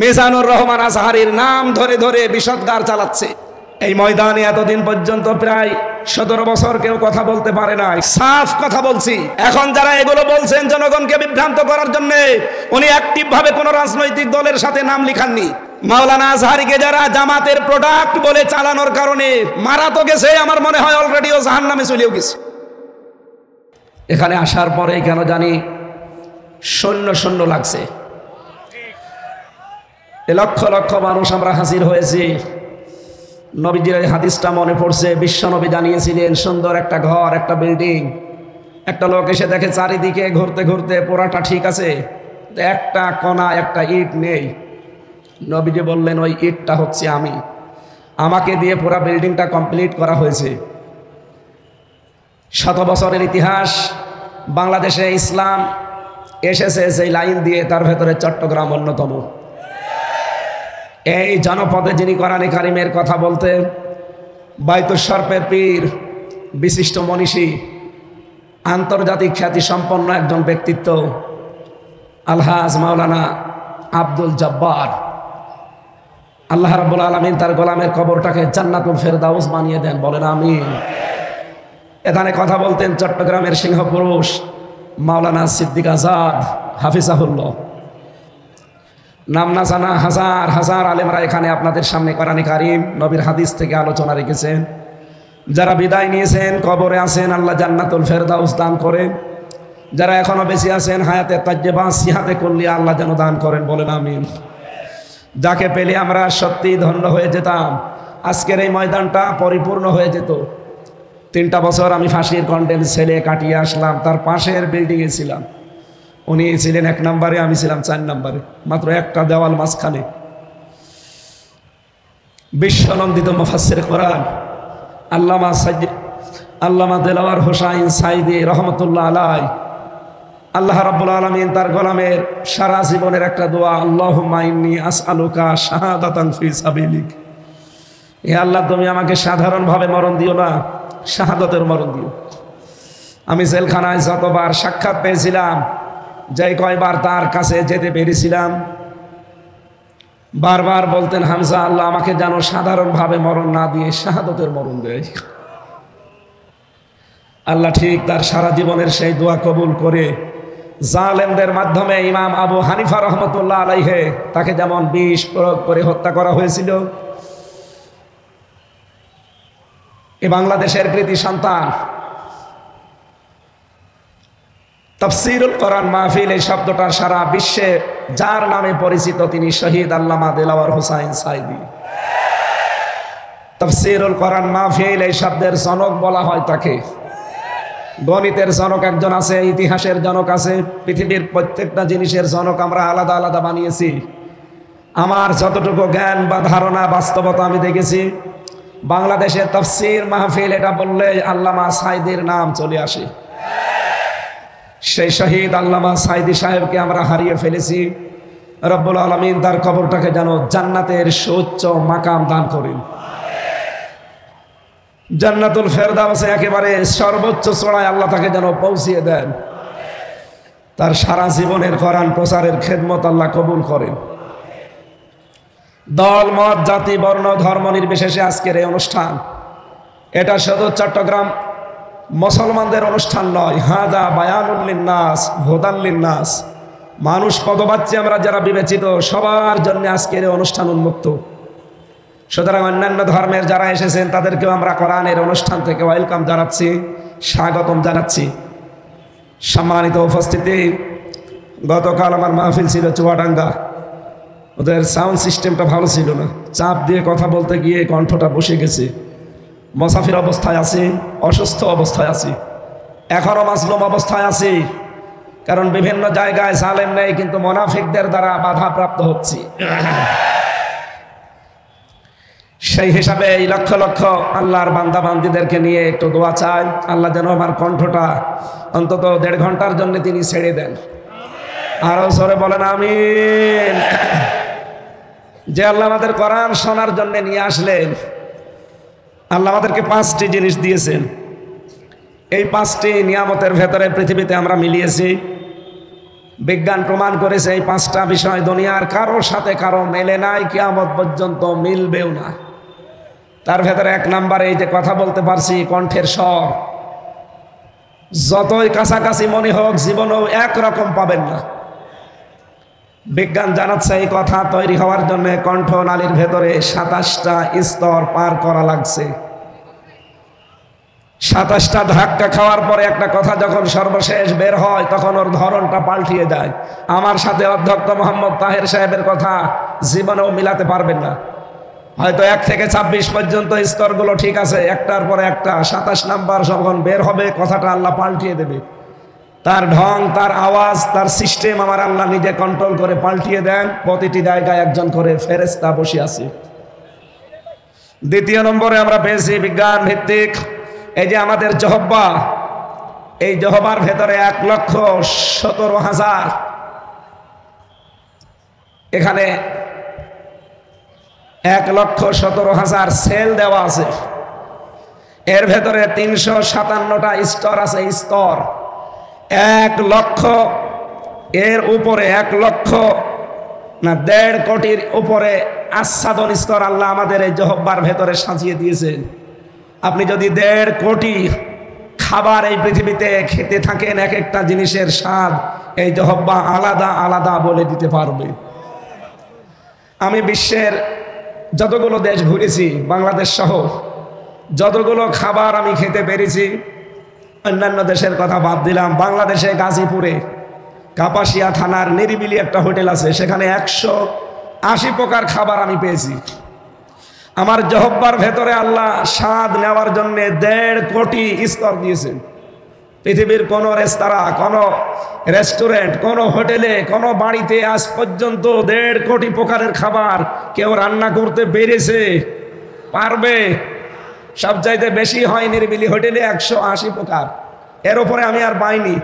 মিজানুর রহমান আজহারীর নাম ধরে ধরে বিষদগার চালাচ্ছে। এই ময়দানে এতদিন পর্যন্ত প্রায় 17 বছর কেউ কথা বলতে পারে নাই। সাফ কথা বলছি। এখন যারা এগুলো বলছেন জনগণকে বিভ্রান্ত করার জন্য, উনি অ্যাক্টিভ ভাবে কোন রাজনৈতিক দলের সাথে নাম লিখাননি। মাওলানা আজহারীকে যারা জামাতের প্রোডাক্ট বলে চালানোর কারণে মারা তো গেছে, আমার মনে হয় অলরেডিও জাহান্নামে চলেও গেছে। এখানে আসার পরে কেন জানি শূন্য শূন্য লাগছে। লক্ষ লক্ষ মানুষ আমরা হাজির হয়েছি। নবীজির এই হাদিসটা মনে পড়ছে। বিশ্ব নবী জানিয়েছিলেন সুন্দর একটা ঘর, একটা বিল্ডিং, একটা লোক এসে দেখে চারিদিকে ঘুরতে ঘুরতে পুরাটা ঠিক আছে, একটা কোনা একটা ইট নেই। নবীজি বললেন ওই ইটটা হচ্ছে আমি, আমাকে দিয়ে পুরা বিল্ডিংটা কমপ্লিট করা হয়েছে। 100 বছরের ইতিহাস, বাংলাদেশে ইসলাম এসেছে যে লাইন দিয়ে, তার ভেতরে চট্টগ্রাম অন্যতম। এই জনপদে যিনি কোরআনে কারিমের কথা বলতেন, বাইতুল শরফের পীর, বিশিষ্ট মনীষী, আন্তর্জাতিক খ্যাতি সম্পন্ন একজন ব্যক্তিত্ব, আলহাজ মাওলানা আব্দুল জব্বার, আল্লাহ রাব্বুল আলামিন তার গোলামের কবরটাকে জান্নাতুল ফেরদাউস বানিয়ে দেন, বলেন আমিন। এখানে কথা বলতেন চট্টগ্রামের সিংহপুরুষ মাওলানা সিদ্দিক আজাদ হাফিজাহুল্লাহ। নাম না জানা হাজার হাজার আলেমরা এখানে আপনাদের সামনে কোরআনে কারিম নবীর হাদিস থেকে আলোচনা রেখেছেন। যারা বিদায় নিয়েছেন, কবরে আছেন, আল্লাহ জান্নাতুল ফেরদাউস দান করেন। যারা এখনো বেঁচে আছেন, হায়াতে তাজ্জেবা সিহাতে কুল্লিয়া আল্লাহ যেন দান করেন, বলেন আমিন। যাকে পেলে আমরা সত্যি ধন্য হয়ে যেতাম, আজকের এই ময়দানটা পরিপূর্ণ হয়ে যেত। 3টা বছর আমি ফাঁসির কন্টেন্ট ছেলে কাটিয়ে আসলাম, তার পাশের বিল্ডিংয়ে ছিলাম। উনি ছিলেন 1 নম্বরে, আমি ছিলাম 4 নম্বরে, মাত্র একটা দেওয়াল মাঝখানে। বিশ্বনন্দিত মুফাসসির কোরআন আল্লামা দেলাওয়ার হোসাইন সাইদি রহমতুল্লাহ আলাইহি, আল্লাহ রাব্বুল আলামিন তার গোলামের সারা জীবনের একটা দোয়া, আল্লাহুম্মা ইন্নী আসআলুকা শাহাদাতান ফি সাবিলিক। হে আল্লাহ, তুমি আমাকে সাধারণভাবে মরণ দিও না, শাহাদাতের মরণ দিও। আমি জেলখানায় যতবার সাক্ষাৎ পেয়েছিলাম, যে কয়বার তার কাছে যেতে পেরেছিলাম, বারবার বলতেন, হামজা, আল্লাহ আমাকে যেন সাধারণভাবে মরণ না দিয়ে শাহাদাতের মরণ দেয়। আল্লাহ ঠিক তার সারা জীবনের সেই দোয়া কবুল করে জালেমদের মাধ্যমে ইমাম আবু হানিফা রহমতুল্লাহ আলাইহি তাকে যেমন বিষ প্রয়োগ করে হত্যা করা হয়েছিল, এ বাংলাদেশের কৃতি সন্তান তাফসীরুল কোরআন মাহফিল, এই শব্দটার সারা বিশ্বে যার নামে পরিচিত, তিনি শহীদ আল্লামা দেলাওয়ার হোসাইন সাইদি। তাফসীরুল কোরআন মাহফিল, এই শব্দের জনক বলা হয় তাকে। গণিতের জনক একজন আছে, ইতিহাসের জনক আছে, পৃথিবীর প্রত্যেকটা জিনিসের জনক আমরা আলাদা আলাদা বানিয়েছি। আমার যতটুকু জ্ঞান বা ধারণা, বাস্তবতা আমি দেখেছি, বাংলাদেশের তাফসীর মাহফিল এটা বললে আল্লামা সাইদির নাম চলে আসে। সেই শহীদ আল্লামা সাইদি সাহেবকে আমরা হারিয়ে ফেলেছি। রব্বুল আলামিন তার কবরটাকে যেন জান্নাতের সুউচ্চ মাকাম দান করেন, জান্নাতুল ফেরদাউসে একেবারে সর্বোচ্চ চূড়ায় আল্লাহ তাকে যেন পৌঁছিয়ে দেন। তার সারা জীবনের কোরআন প্রচারের খেদমত আল্লাহ কবুল করেন। দল, মত, জাতি, বর্ণ, ধর্ম নির্বিশেষে আজকের এই অনুষ্ঠান, এটা শুধু চট্টগ্রাম মুসলমানদের অনুষ্ঠান নয়, হাদা বায়ানুল লিন্নাস হুদাল লিন্নাস, মানুষ পদবাচ্য আমরা যারা বিবেচিত, সবার জন্য আজকের এই অনুষ্ঠান উন্মুক্ত। সুতরাং অন্যান্য ধর্মের যারা এসেছেন তাদেরকেও আমরা কোরআনের অনুষ্ঠান থেকে ওয়েলকাম জানাচ্ছি, স্বাগতম জানাচ্ছি। সম্মানিত উপস্থিতি, গতকাল আমার মাহফিল ছিল চুয়াডাঙ্গা। ওদের সাউন্ড সিস্টেমটা ভালো ছিল না, চাপ দিয়ে কথা বলতে গিয়ে কণ্ঠটা বসে গেছে। মুসাফির অবস্থায় আছি, অসুস্থ অবস্থায় আছি, এখনো মাজলুম অবস্থায় আছি, কারণ বিভিন্ন জায়গায় জালেম নেই, কিন্তু মুনাফিকদের দ্বারা বাধাপ্রাপ্ত হচ্ছি। সেই হিসাবে এই লক্ষ লক্ষ আল্লাহর বান্দা বান্দীদেরকে নিয়ে একটু দোয়া চাই, আল্লাহ যেন আমার কণ্ঠটা অন্তত 1.5 ঘন্টার জন্য তিনি ছেড়ে দেন। আরো জোরে বলেন আমিন। যে আল্লাহ আমাদের কোরআন শোনার জন্য নিয়ে আসলেন, আল্লাহ আমাদেরকে 5টি জিনিস দিয়েছেন। এই 5টি নিয়ামতের ভেতরে পৃথিবীতে আমরা মিলিয়েছি। বিজ্ঞান প্রমাণ করেছে এই পাঁচটা বিষয় দুনিয়ার কারোর সাথে কারো মেলে নাই, কিয়ামত পর্যন্ত মিলবেও না। তার ভেতরে এক নম্বরে এই যে কথা বলতে পারছি, কণ্ঠের স্বর। যতই কাছাকাছি মনে হোক জীবনেও একরকম পাবেন না। বিজ্ঞান জানাচ্ছে এই কথা তৈরি হওয়ার জন্য কণ্ঠনালীর ভেতরে 27টা স্তর পার করা লাগছে। 27টা ধাক্কা খাওয়ার পরে একটা কথা যখন সর্বশেষ বের হয় তখন ওর ধরনটা পাল্টিয়ে যায়। আমার সাথে অধ্যক্ষ মোহাম্মদ তাহের সাহেবের কথা জীবনেও মিলাতে পারবেন না। হয়তো 1 থেকে 26 পর্যন্ত স্তরগুলো ঠিক আছে, একটার পরে একটা 27 নাম্বার যখন বের হবে কথাটা আল্লাহ পাল্টিয়ে দেবে। তার ঢং, তার আওয়াজ, তার সিস্টেম আমার আল্লাহ নিজে কন্ট্রোল করে পাল্টিয়ে দেন। প্রতিটি জায়গায় একজন করে ফেরেশতা বসে আছে। দ্বিতীয় নম্বরে আমরা পেয়েছি বিজ্ঞান ভিত্তিক এই যে আমাদের জহব্বা, এই জহবার ভেতরে 1,17,000 এখানে 1,17,000 সেল দেওয়া আছে। এর ভেতরে 357টা স্তর আছে। স্তর 1 লক্ষ এর উপরে 1,1.5 কোটির উপরে আচ্ছাদন স্তর আল্লাহ আমাদের এই জহব্বার ভেতরে সাজিয়ে দিয়েছেন। আপনি যদি 1.5 কোটি খাবার এই পৃথিবীতে খেতে থাকেন, এক একটা জিনিসের স্বাদ এই জহব্বা আলাদা আলাদা বলে দিতে পারবে। আমি বিশ্বের যতগুলো দেশ ঘুরেছি, বাংলাদেশ সহ যতগুলো খাবার আমি খেতে পেরেছি, অন্যান্য দেশের কথা বাদ দিলাম, বাংলাদেশে গাজীপুরে কাপাসিয়া থানার নিরিবিলি একটা হোটেল আছে, সেখানে 180 প্রকার খাবার আমি পেয়েছি। আমার জহব্বার ভেতরে আল্লাহ স্বাদ নেওয়ার জন্য 1.5 কোটি স্তর দিয়েছেন। পৃথিবীর কোনো রেস্তোরাঁ, কোনো রেস্টুরেন্ট, কোনো হোটেলে, কোনো বাড়িতে আজ পর্যন্ত 1.5 কোটি প্রকারের খাবার কেউ রান্না করতে পেরেছে? পারবে? সবচাইতে বেশি হয় নিরিবিলি হোটেলে 180 প্রকার, এর উপরে আমি আর পাইনি।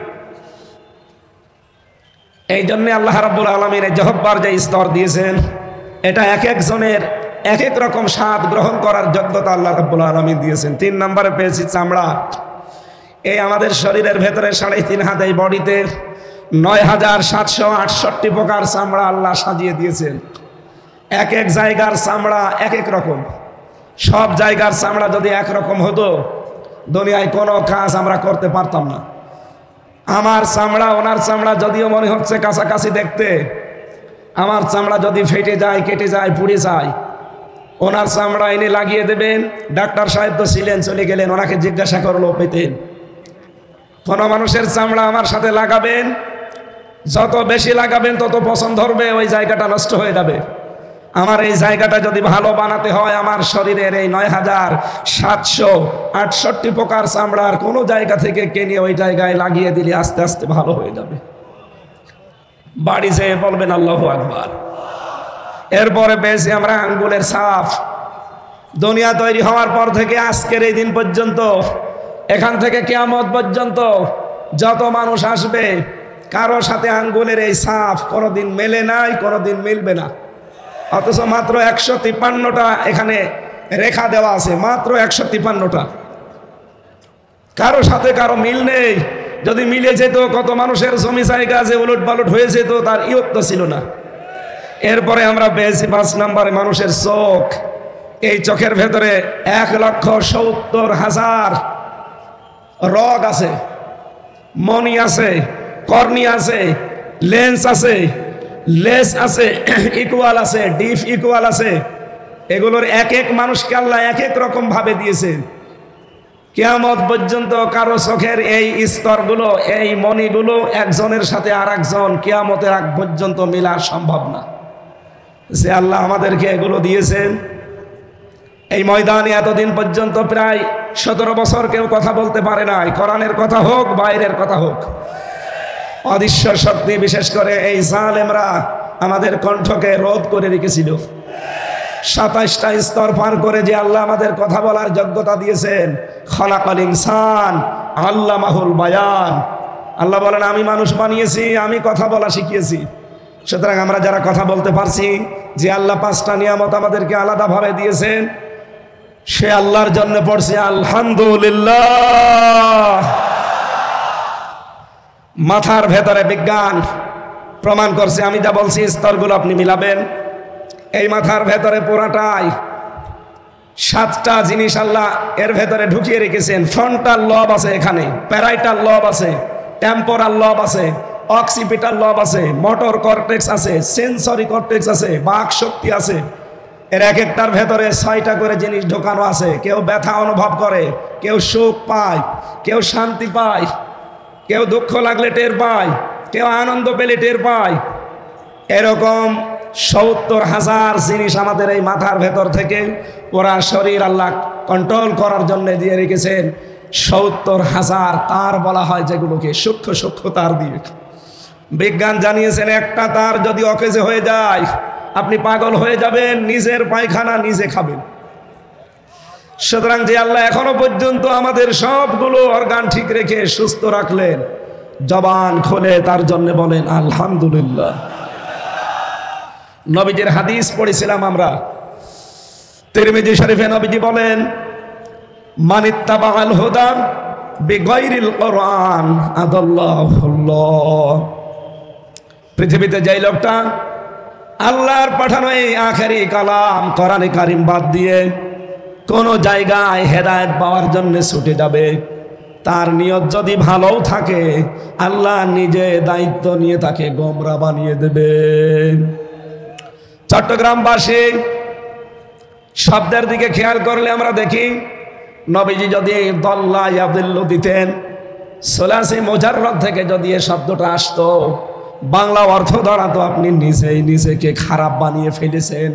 এই জন্য আল্লাহ রাব্বুল আলামিন জহব্বার যে স্তর দিয়েছেন, এটা এক একজনের এক এক রকম স্বাদ গ্রহণ করার যোগ্যতা আল্লাহ রাব্বুল আলামিন দিয়েছেন। 3 নম্বরে পেয়েছি চামড়া। এই আমাদের শরীরের ভেতরে 3.5 হাত এই বডিতে 9,768 প্রকার চামড়া আল্লাহ সাজিয়ে দিয়েছেন। এক এক জায়গার চামড়া এক এক রকম। সব জায়গার চামড়া যদি একরকম হতো, দুনিয়ায় কোনো কাজ আমরা করতে পারতাম না। আমার চামড়া ওনার চামড়া যদিও মনে হচ্ছে কাছাকাছি দেখতে, আমার চামড়া যদি ফেটে যায়, কেটে যায়, পুড়ে যায়, ওনার চামড়া এনে লাগিয়ে দেবেন। ডাক্তার সাহেব তো ছিলেন, চলে গেলেন, ওনাকে জিজ্ঞাসা করলো পেতেন। কোনো মানুষের চামড়া আমার সাথে লাগাবেন, যত বেশি লাগাবেন তত পছন্দ ধরবে, ওই জায়গাটা নষ্ট হয়ে যাবে। আমার এই জায়গাটা যদি ভালো বানাতে হয়, আমার শরীরের এই 9,768 প্রকার চামড়ার কোনো জায়গা থেকে কিনে ওই জায়গায় লাগিয়ে দিলে আস্তে আস্তে ভালো হয়ে যাবে। বাড়ি যেয়ে বলবেন আল্লাহু আকবার। এরপরে পেয়েছি আমরা আঙ্গুলের ছাপ। দুনিয়া তৈরি হওয়ার পর থেকে আজকের এই দিন পর্যন্ত, এখান থেকে কিয়ামত পর্যন্ত যত মানুষ আসবে, কারো সাথে আঙ্গুলের এই ছাপ কোনোদিন মেলে নাই, কোনোদিন মিলবে না। অথচ মাত্র 153টা এখানে রেখা দেওয়া আছে, মাত্র 153টা। কারো সাথে কারো মিল নেই। যদি মিলে যেত, কত মানুষের জমি জায়গা যে উলট পালট হয়ে যেত, তার ইয়ত্ত ছিল না। এরপরে আমরা পেয়েছি 5 নম্বরে মানুষের চোখ। এই চোখের ভেতরে 1,70,000 রগ আছে, মনি আছে, কর্নিয়া আছে, লেন্স আছে, লেস আছে, ইকুয়াল আছে, ডিফ ইকুয়াল আছে। এগুলোর এক এক মানুষকে আল্লাহ এক এক রকম ভাবে দিয়েছেন। কিয়ামত পর্যন্ত কারো চোখের এই স্তরগুলো, এই মনিগুলো একজনের সাথে আর একজন কিয়ামতের আগ পর্যন্ত মিলা সম্ভব না। যে আল্লাহ আমাদেরকে এগুলো দিয়েছেন, এই ময়দানে এতদিন পর্যন্ত প্রায় 17 বছর কেউ কথা বলতে পারে নাই, কোরআনের কথা হোক, বাইরের কথা হোক। অদৃশ্য শক্তি, বিশেষ করে এই জালেমরা আমাদের কণ্ঠকে রোধ করে রেখেছিল। 27টা স্তর পার করে যে আল্লাহ আমাদের কথা বলার যোগ্যতা দিয়েছেন, খলাকাল ইনসান আল্লামাহুল বায়ান। আল্লাহ বলেন, আমি মানুষ বানিয়েছি, আমি কথা বলা শিখিয়েছি। সুতরাং আমরা যারা কথা বলতে পারছি, যে আল্লাহ 5টা নিয়ামত আমাদেরকে আলাদাভাবে দিয়েছেন, সে আল্লাহর জন্য পড়ছি আলহামদুলিল্লাহ। মাথার ভেতরে বিজ্ঞান প্রমাণ করছে। আমি যা বলছি স্তরগুলো আপনি মিলাবেন। এই মাথার ভেতরে পুরাটাই 7টা জিনিস আল্লাহ এর ভেতরে ঢুকিয়ে রেখেছেন। ফ্রন্টাল লব আছে, এখানে প্যারাইটাল লব আছে, টেম্পোরাল লব আছে, অক্সিপিটাল লব আছে, মোটর কর্টেক্স আছে, সেন্সরি কর্টেক্স আছে, বাক শক্তি আছে। এর এক একটার ভেতরে 6টা করে জিনিস ঢোকানো আছে। কেউ ব্যথা অনুভব করে, কেউ সুখ পায়, কেউ শান্তি পায়, কেউ দুঃখ লাগলে টের পায়, কেউ আনন্দ পেলে টের পায়। এরকম 70,000 জিনিস আমাদের এই মাথার ভেতর থেকে ওরা শরীর আল্লাহ কন্ট্রোল করার জন্য দিয়ে রেখেছেন। 70,000 তার বলা হয় যেগুলোকে, সূক্ষ্ম সূক্ষ্ম তার দিয়ে। বিজ্ঞান জানিয়েছেন একটা তার যদি অকেজে হয়ে যায় আপনি পাগল হয়ে যাবেন, নিজের পায়খানা নিজে খাবেন। সুতরাং যে আল্লাহ এখনো পর্যন্ত আমাদের সবগুলো অর্গান ঠিক রেখে সুস্থ রাখলেন, জবান খুলে তার জন্য বলেন আলহামদুলিল্লাহ। নবীজির হাদিস পড়েছিলাম আমরা, তিরমিজি শরীফে নবীজি বলেন মানিত্তাবাআল হুদা বিগাইরিল কুরআন আদাল্লাহুল্লাহ। পৃথিবীতে যেই লোকটা আল্লাহর পাঠানো এই আখেরি কালাম কোরআনে কারিম বাদ দিয়ে কোন জায়গায় হেদায়েত পাওয়ার জন্য ছুটে যাবে, তার নিয়ত যদি ভালোও থাকে আল্লাহ নিজে দায়িত্ব নিয়ে তাকে গোমরা বানিয়ে দেবে। চট্টগ্রামবাসী শব্দের দিকে খেয়াল করলে আমরা দেখি নবীজি যদি দল্লা ইয়াদিল্লু দিতেন, সোলাসি মুজাররদ থেকে যদি এই শব্দটা আসতো, বাংলা অর্থ দাঁড়াতো আপনি নিজেই নিজেকে খারাপ বানিয়ে ফেলেছেন।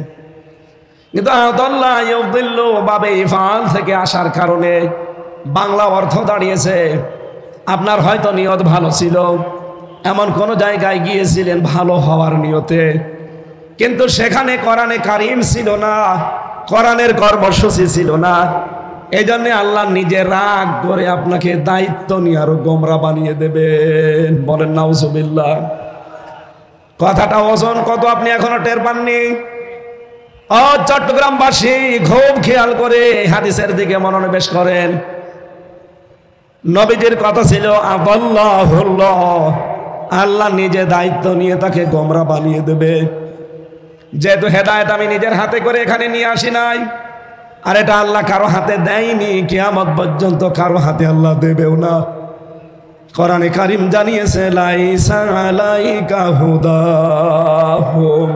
কিন্তু দল্লা ইয়াদিল্লু বাবে ইফআল থেকে আসার কারণে বাংলা অর্থ দাঁড়িয়েছে আপনার হয়তো নিয়ত ভালো ছিল, এমন কোন জায়গায় গিয়েছিলেন ভালো হওয়ার নিয়তে, কিন্তু সেখানে কোরআনে কারিম ছিল না, কোরআনের কর্মসূচি ছিল না। এই জন্য আল্লাহ নিজে রাগ করে আপনাকে দায়িত্ব নিয়ে আরো গোমরা বানিয়ে দেবেন। বলেন নাউজুবিল্লাহ। কথাটা ওজন কত আপনি এখনো টের পাননি। ও চট্টগ্রামবাসী, খুব খেয়াল করে হাদিসের দিকে মনোনিবেশ করেন। নবীজির কথা ছিল আদাল্লাহুল্লাহ, আল্লাহ নিজে দায়িত্ব নিয়ে তাকে গোমরা বানিয়ে দেবে। যেহেতু হেদায়েত আমি নিজের হাতে করে এখানে নিয়ে আসি নাই, আর এটা আল্লাহ কারো হাতে দেয়নি, কিয়ামত পর্যন্ত কারো হাতে আল্লাহ দেবেও না। কোরআনে কারিম জানিয়েছে লাইসা আলাইকা হুদাহুম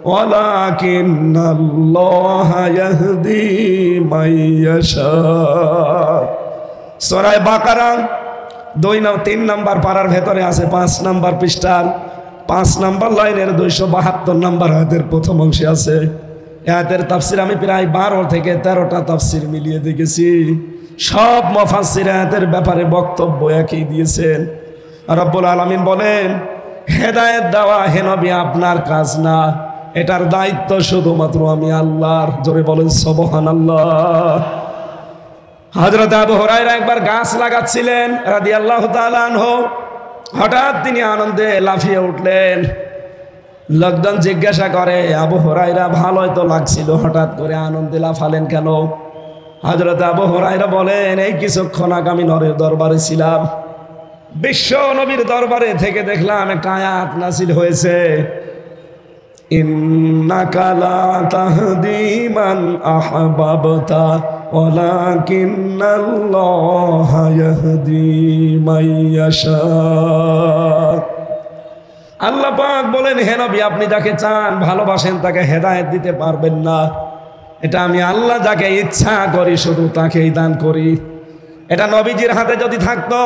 ওয়ালাকিন্নাল্লাহা ইয়াহদি মাইয়াশা। সূরা বাকারা 3 নম্বর পারার ভেতরে আছে, 5 নম্বর পৃষ্ঠার 5 নম্বর লাইনের 272 নম্বর আয়াতের প্রথম অংশে আছে। আয়াতের তাফসির আমি প্রায় 12 থেকে 13টা তাফসির মিলিয়ে দেখেছি। সব মুফাসসির আয়াতের ব্যাপারে বক্তব্য একই দিয়েছেন। রব্বুল আলামিন বলেন হেদায়েত দেওয়া হে নবী আপনার কাজ না, এটার দায়িত্ব শুধুমাত্র আমি আল্লাহর। জোরে বলেন সুবহানাল্লাহ। হযরত আবু হুরায়রা একবার গাছ লাগাচ্ছিলেন রাদিয়াল্লাহু তাআলা আনহু, হঠাৎ তিনি আনন্দে লাফিয়ে উঠলেন। লোকজন জিজ্ঞাসা করে আবু হুরায়রা ভালোই তো লাগছিল, হঠাৎ করে আনন্দে লাফালেন কেন? হযরত আবু হুরায়রা বলেন এই কিছুক্ষণ আগে আমি নরের দরবারে ছিলাম, বিশ্ব নবীর দরবারে থেকে দেখলাম একটা আয়াত নাযিল হয়েছে, ইন্নাকা লা তাহদি মান আহবাবতা ওয়ালাকিন্নাল্লাহা ইয়াহদি মাইয়াশা। আল্লাহ পাক বলেন হে নবী আপনি যাকে চান ভালোবাসেন তাকে হেদায়েত দিতে পারবেন না, এটা আমি আল্লাহ যাকে ইচ্ছা করি শুধু তাকেই দান করি। এটা নবীজির হাতে যদি থাকতো,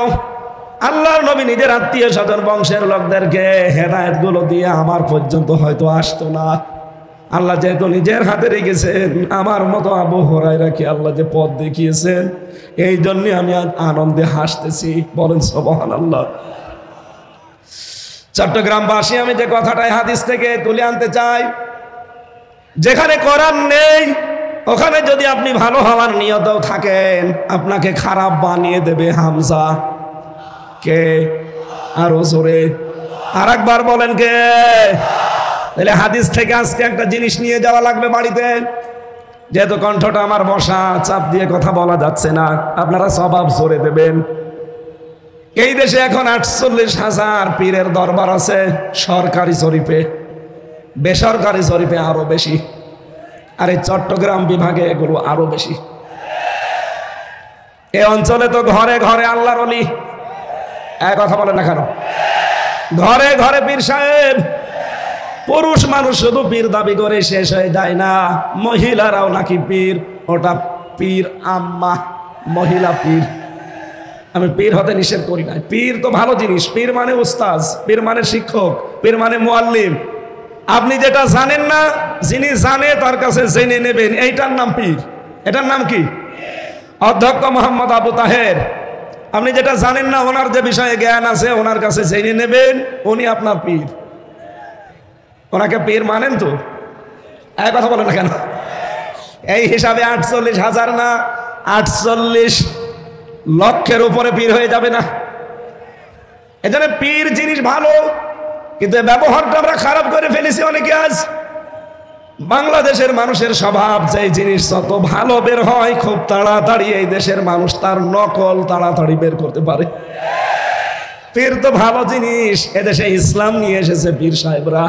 আল্লাহর নবী নিজের আত্মীয় স্বজন বংশের লোকদেরকে হেদায়েত গুলো দিয়ে আমার পর্যন্ত হয়তো আসতো না। আল্লাহ যেহেতু নিজের হাতে রেখেছেন, আমার মতো আবু হুরায়রাকে আল্লাহ যে পথ দেখিয়েছেন, এই জন্য আমি আনন্দে হাসতেছি। বলেন সুবহানাল্লাহ। চট্টগ্রামবাসী, আমি যে কথাটাই হাদিস থেকে তুলে আনতে চাই, যেখানে কোরআন নেই ওখানে যদি আপনি ভালো হওয়ার নিয়তেও থাকেন, আপনাকে খারাপ বানিয়ে দেবে হামজা। কে? আরো জোরে আরেকবার বলেন কে? তাহলে হাদিস থেকে আজকে একটা জিনিস নিয়ে যাওয়া লাগবে বাড়িতে। যেহেতু কণ্ঠটা আমার বসা, চাপ দিয়ে কথা বলা যাচ্ছে না, আপনারা স্বভাব জোরে দেবেন। এই দেশে এখন 48,000 পীরের দরবার আছে সরকারি জরিপে, বেসরকারি জরিপে আরো বেশি, আর এই চট্টগ্রাম বিভাগে এগুলো আরো বেশি। এই অঞ্চলে তো ঘরে ঘরে আল্লাহর ওলি, এক কথা বলে না কেন? ঘরে ঘরে পীর সাহেব। পুরুষ মানুষ শুধু পীর দাবি করে শেষ হয়ে যায় না, মহিলারাও নাকি পীর। ওটা পীর আম্মা, মহিলা পীর। আমি পীর হতে নিষেধ করি না, পীর তো ভালো জিনিস। পীর মানে উস্তাজ, পীর মানে শিক্ষক, পীর মানে মুআল্লিম। আপনি যেটা জানেন না, যিনি জানে তার কাছে জেনে নেবেন, এইটার নাম পীর। এটার নাম কি? অধ্যক্ষ মোহাম্মদ আবু তাহের। আপনি যেটা জানেন না, ওনার যে বিষয়ে জ্ঞান আছে ওনার কাছে জেনে নেবেন, উনি আপনার পীর। ওনাকে পীর মানেন তো? এক কথা বলেন না কেন? এই হিসাবে 48,000 না, 48 লক্ষের উপরে পীর হয়ে যাবে না? এজন্য পীর জিনিস ভালো, কিন্তু ব্যবহারটা আমরা খারাপ করে ফেলেছি অনেকে। আজ বাংলাদেশের মানুষের স্বভাব, যে জিনিস যত ভালো বের হয় খুব তাড়াতাড়ি এই দেশের মানুষ তার নকল তাড়াতাড়ি বের করতে পারে। পীর তো ভালো জিনিস। এদেশে ইসলাম নিয়ে এসেছে পীর সাহেবরা।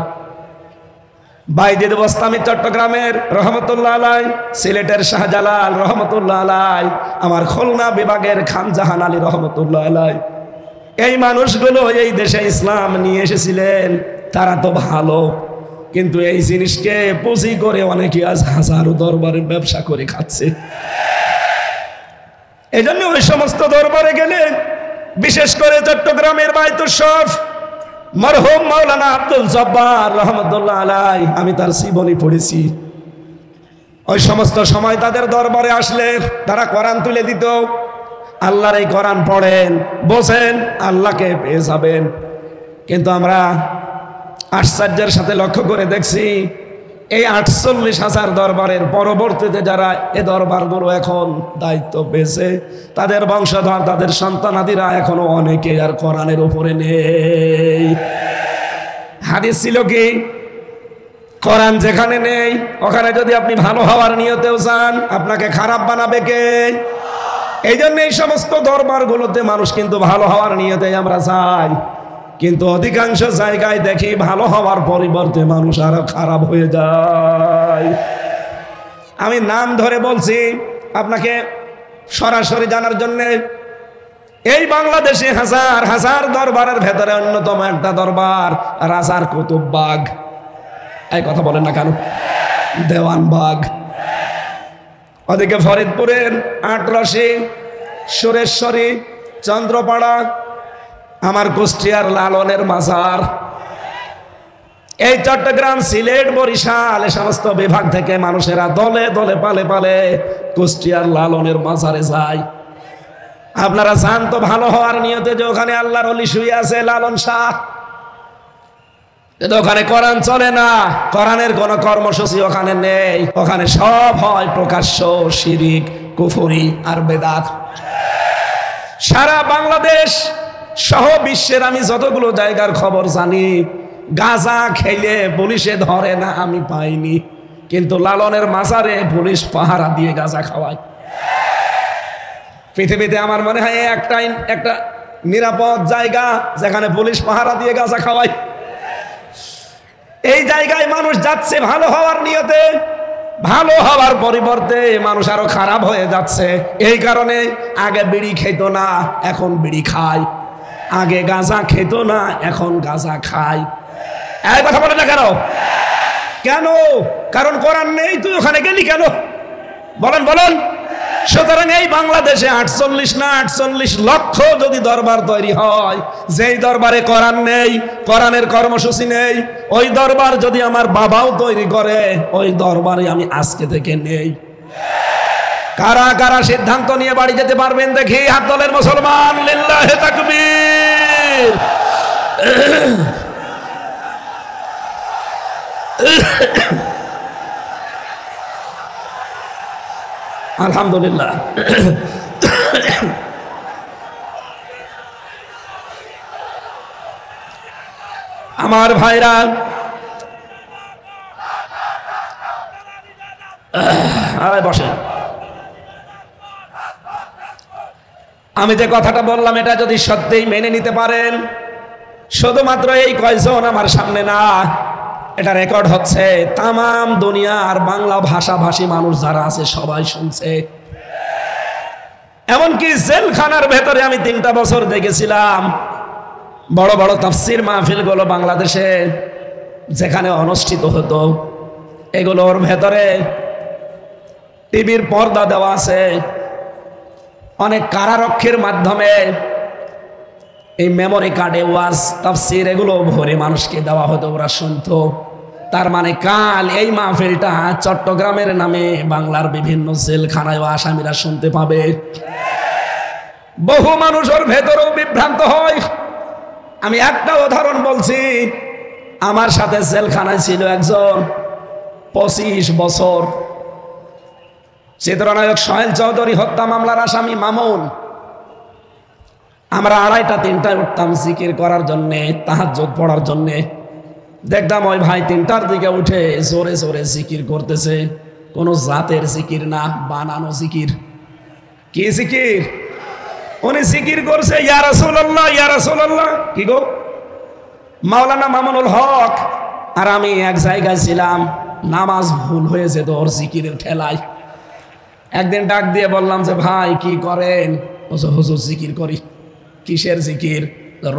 বাইজিদ বোস্তামি চট্টগ্রামের রহমতুল্লাহ আলাই, সিলেটের শাহজালাল রহমতুল্লাহ আলাই, আমার খুলনা বিভাগের খান জাহান আলী রহমতুল্লাহ আলাই, এই মানুষগুলো এই দেশে ইসলাম নিয়ে এসেছিলেন। তারা তো ভালো, কিন্তু এই জিনিসকে পুঁজি করে অনেকে আজ হাজারো দরবারে ব্যবসা করে খাচ্ছে। এই জন্য ওই সমস্ত দরবারে গেলে, বিশেষ করে চট্টগ্রামের বায়তুল শরফ মরহুম মাওলানা আব্দুল জব্বার রহমতুল্লাহ আলাই, আমি তার জীবনী পড়েছি। ওই সমস্ত সময় তাদের দরবারে আসলে তারা কোরআন তুলে দিত। আল্লাহর এই কোরআন পড়েন, বসেন, আল্লাহকে পেয়ে যাবেন। কিন্তু আমরা আশ্চর্যের সাথে লক্ষ্য করে দেখছি, এই 48,000 দরবারের পরবর্তীতে যারা এ দরবারগুলো এখন দায়িত্ব পেয়েছে, তাদের বংশধর, তাদের সন্তানাদিরা এখনো অনেকে আর কোরআনের উপরে নেই। হাদিস ছিল কি, কোরআন যেখানে নেই ওখানে যদি আপনি ভালো হওয়ার নিয়তেও চান, আপনাকে খারাপ বানাবে কে? এই জন্য এই সমস্ত দরবারগুলোতে মানুষ কিন্তু ভালো হওয়ার নিয়তে আমরা যাই, কিন্তু অধিকাংশ জায়গায় দেখি ভালো হওয়ার পরিবর্তে মানুষ আরো খারাপ হয়ে যায়। আমি নাম ধরে বলছি আপনাকে সরাসরি জানার জন্য। এই বাংলাদেশে হাজার হাজার দরবারের ভেতরে অন্যতম একটা দরবার রাজার কুতুববাগ। এই কথা বলেন না কেন? দেওয়ানবাগ। ওদিকে ফরিদপুরের আটরশি, সুরেশ্বরী, চন্দ্রপাড়া, আমার কুষ্টিয়ার লালনের মাজার। এই চট্টগ্রাম, সিলেট, বরিশাল, এই সমস্ত বিভাগ থেকে মানুষেরা দলে দলে পালে পালে কুষ্টিয়ার লালনের মাজারে যায়। আপনারা জান তো ভালো হওয়ার নিয়তে যে ওখানে আল্লাহর ওলি শুয়ে আছে লালন শাহ। ওখানে কোরআন চলে না, কোরআনের কোন কর্মসূচি ওখানে নেই। ওখানে সব হয় প্রকাশ্য শিরিক, কুফরি আর বেদাত। সারা বাংলাদেশ সহ বিশ্বের আমি যতগুলো জায়গার খবর জানি, গাঁজা খেলে পুলিশে ধরে না আমি পাইনি, কিন্তু লালনের মাজারে পুলিশ পাহারা দিয়ে গাঁজা খাওয়ায়। পৃথিবীতে আমার মনে হয় একটা নিরাপদ জায়গা যেখানে পুলিশ পাহারা দিয়ে গাঁজা খাওয়ায়। এই জায়গায় মানুষ যাচ্ছে ভালো হওয়ার নিয়তে, ভালো হওয়ার পরিবর্তে মানুষ আরো খারাপ হয়ে যাচ্ছে। এই কারণে আগে বিড়ি খেত না, এখন বিড়ি খায়। আগে গাঁজা খেত না, এখন গাঁজা খায়। এই কথা বলে না কেন? কেন? কারণ কোরআন নেই। তুই ওখানে গেলি কেন? বলেন বলেন। সুতরাং এই বাংলাদেশে 48 না 48 লক্ষ যদি দরবার তৈরি হয়, যেই দরবারে কোরআন নেই, কোরআনের কর্মসূচি নেই, ওই দরবার যদি আমার বাবাও তৈরি করে, ওই দরবারে আমি আজকে থেকে নেই। কারা কারা সিদ্ধান্ত নিয়ে বাড়ি যেতে পারবেন দেখি হাত তোলেন মুসলমান। লিল্লাহে তাকবীর। আলহামদুলিল্লাহ। আমার ভাইরা, বসে আমি যে কথাটা বললাম এটা যদি সত্যিই মেনে নিতে পারেন, শুধুমাত্র এই কয়জন আমার সামনে না, এটা রেকর্ড হচ্ছে, তামাম দুনিয়ার বাংলা ভাষাভাষী মানুষ যারা আছে সবাই শুনছে। এমনকি জেলখানার ভেতরে আমি 3টা বছর দেখেছিলাম বড় বড় তাফসির মাহফিলগুলো বাংলাদেশে যেখানে অনুষ্ঠিত হতো, এগুলোর ভেতরে টিভির পর্দা দেওয়া আছে, অনেক কারারক্ষীর মাধ্যমে এই মেমোরি কার্ডে ওয়াজ তাফসির এগুলো ভরে মানুষকে দেওয়া হতো, ওরা শুনতো। তার মানে কাল এই মাহফিলটা চট্টগ্রামের নামে বাংলার বিভিন্ন জেলখানায় আসামিরা শুনতে পাবে। বহু মানুষ ওর ভেতরেও বিভ্রান্ত হয়। আমি একটা উদাহরণ বলছি, আমার সাথে জেলখানায় ছিল একজন 25 বছর চিত্রনায়ক সোহেল চৌধুরী হত্যা মামলার আসামি মামুন। আমরা 2:30 3টায় উঠতাম জিকির করার জন্যে, তাহাজ্জুদ পড়ার জন্যে। দেখতাম ওই ভাই 3টার দিকে উঠে জোরে জোরে জিকির করতেছে, কোনো জাতের জিকির না, বানানো জিকির। কি জিকির? উনি জিকির করছে ইয়া রাসূলুল্লাহ, ইয়া রাসূলুল্লাহ। কি গো? মাওলানা মামুনুল হক আর আমি এক জায়গায় ছিলাম, নামাজ ভুল হয়ে যেত ওর জিকিরের ঠেলায়। একদিন ডাক দিয়ে বললাম যে ভাই কি করেন? হুজুর জিকির করি। কিসের জিকির?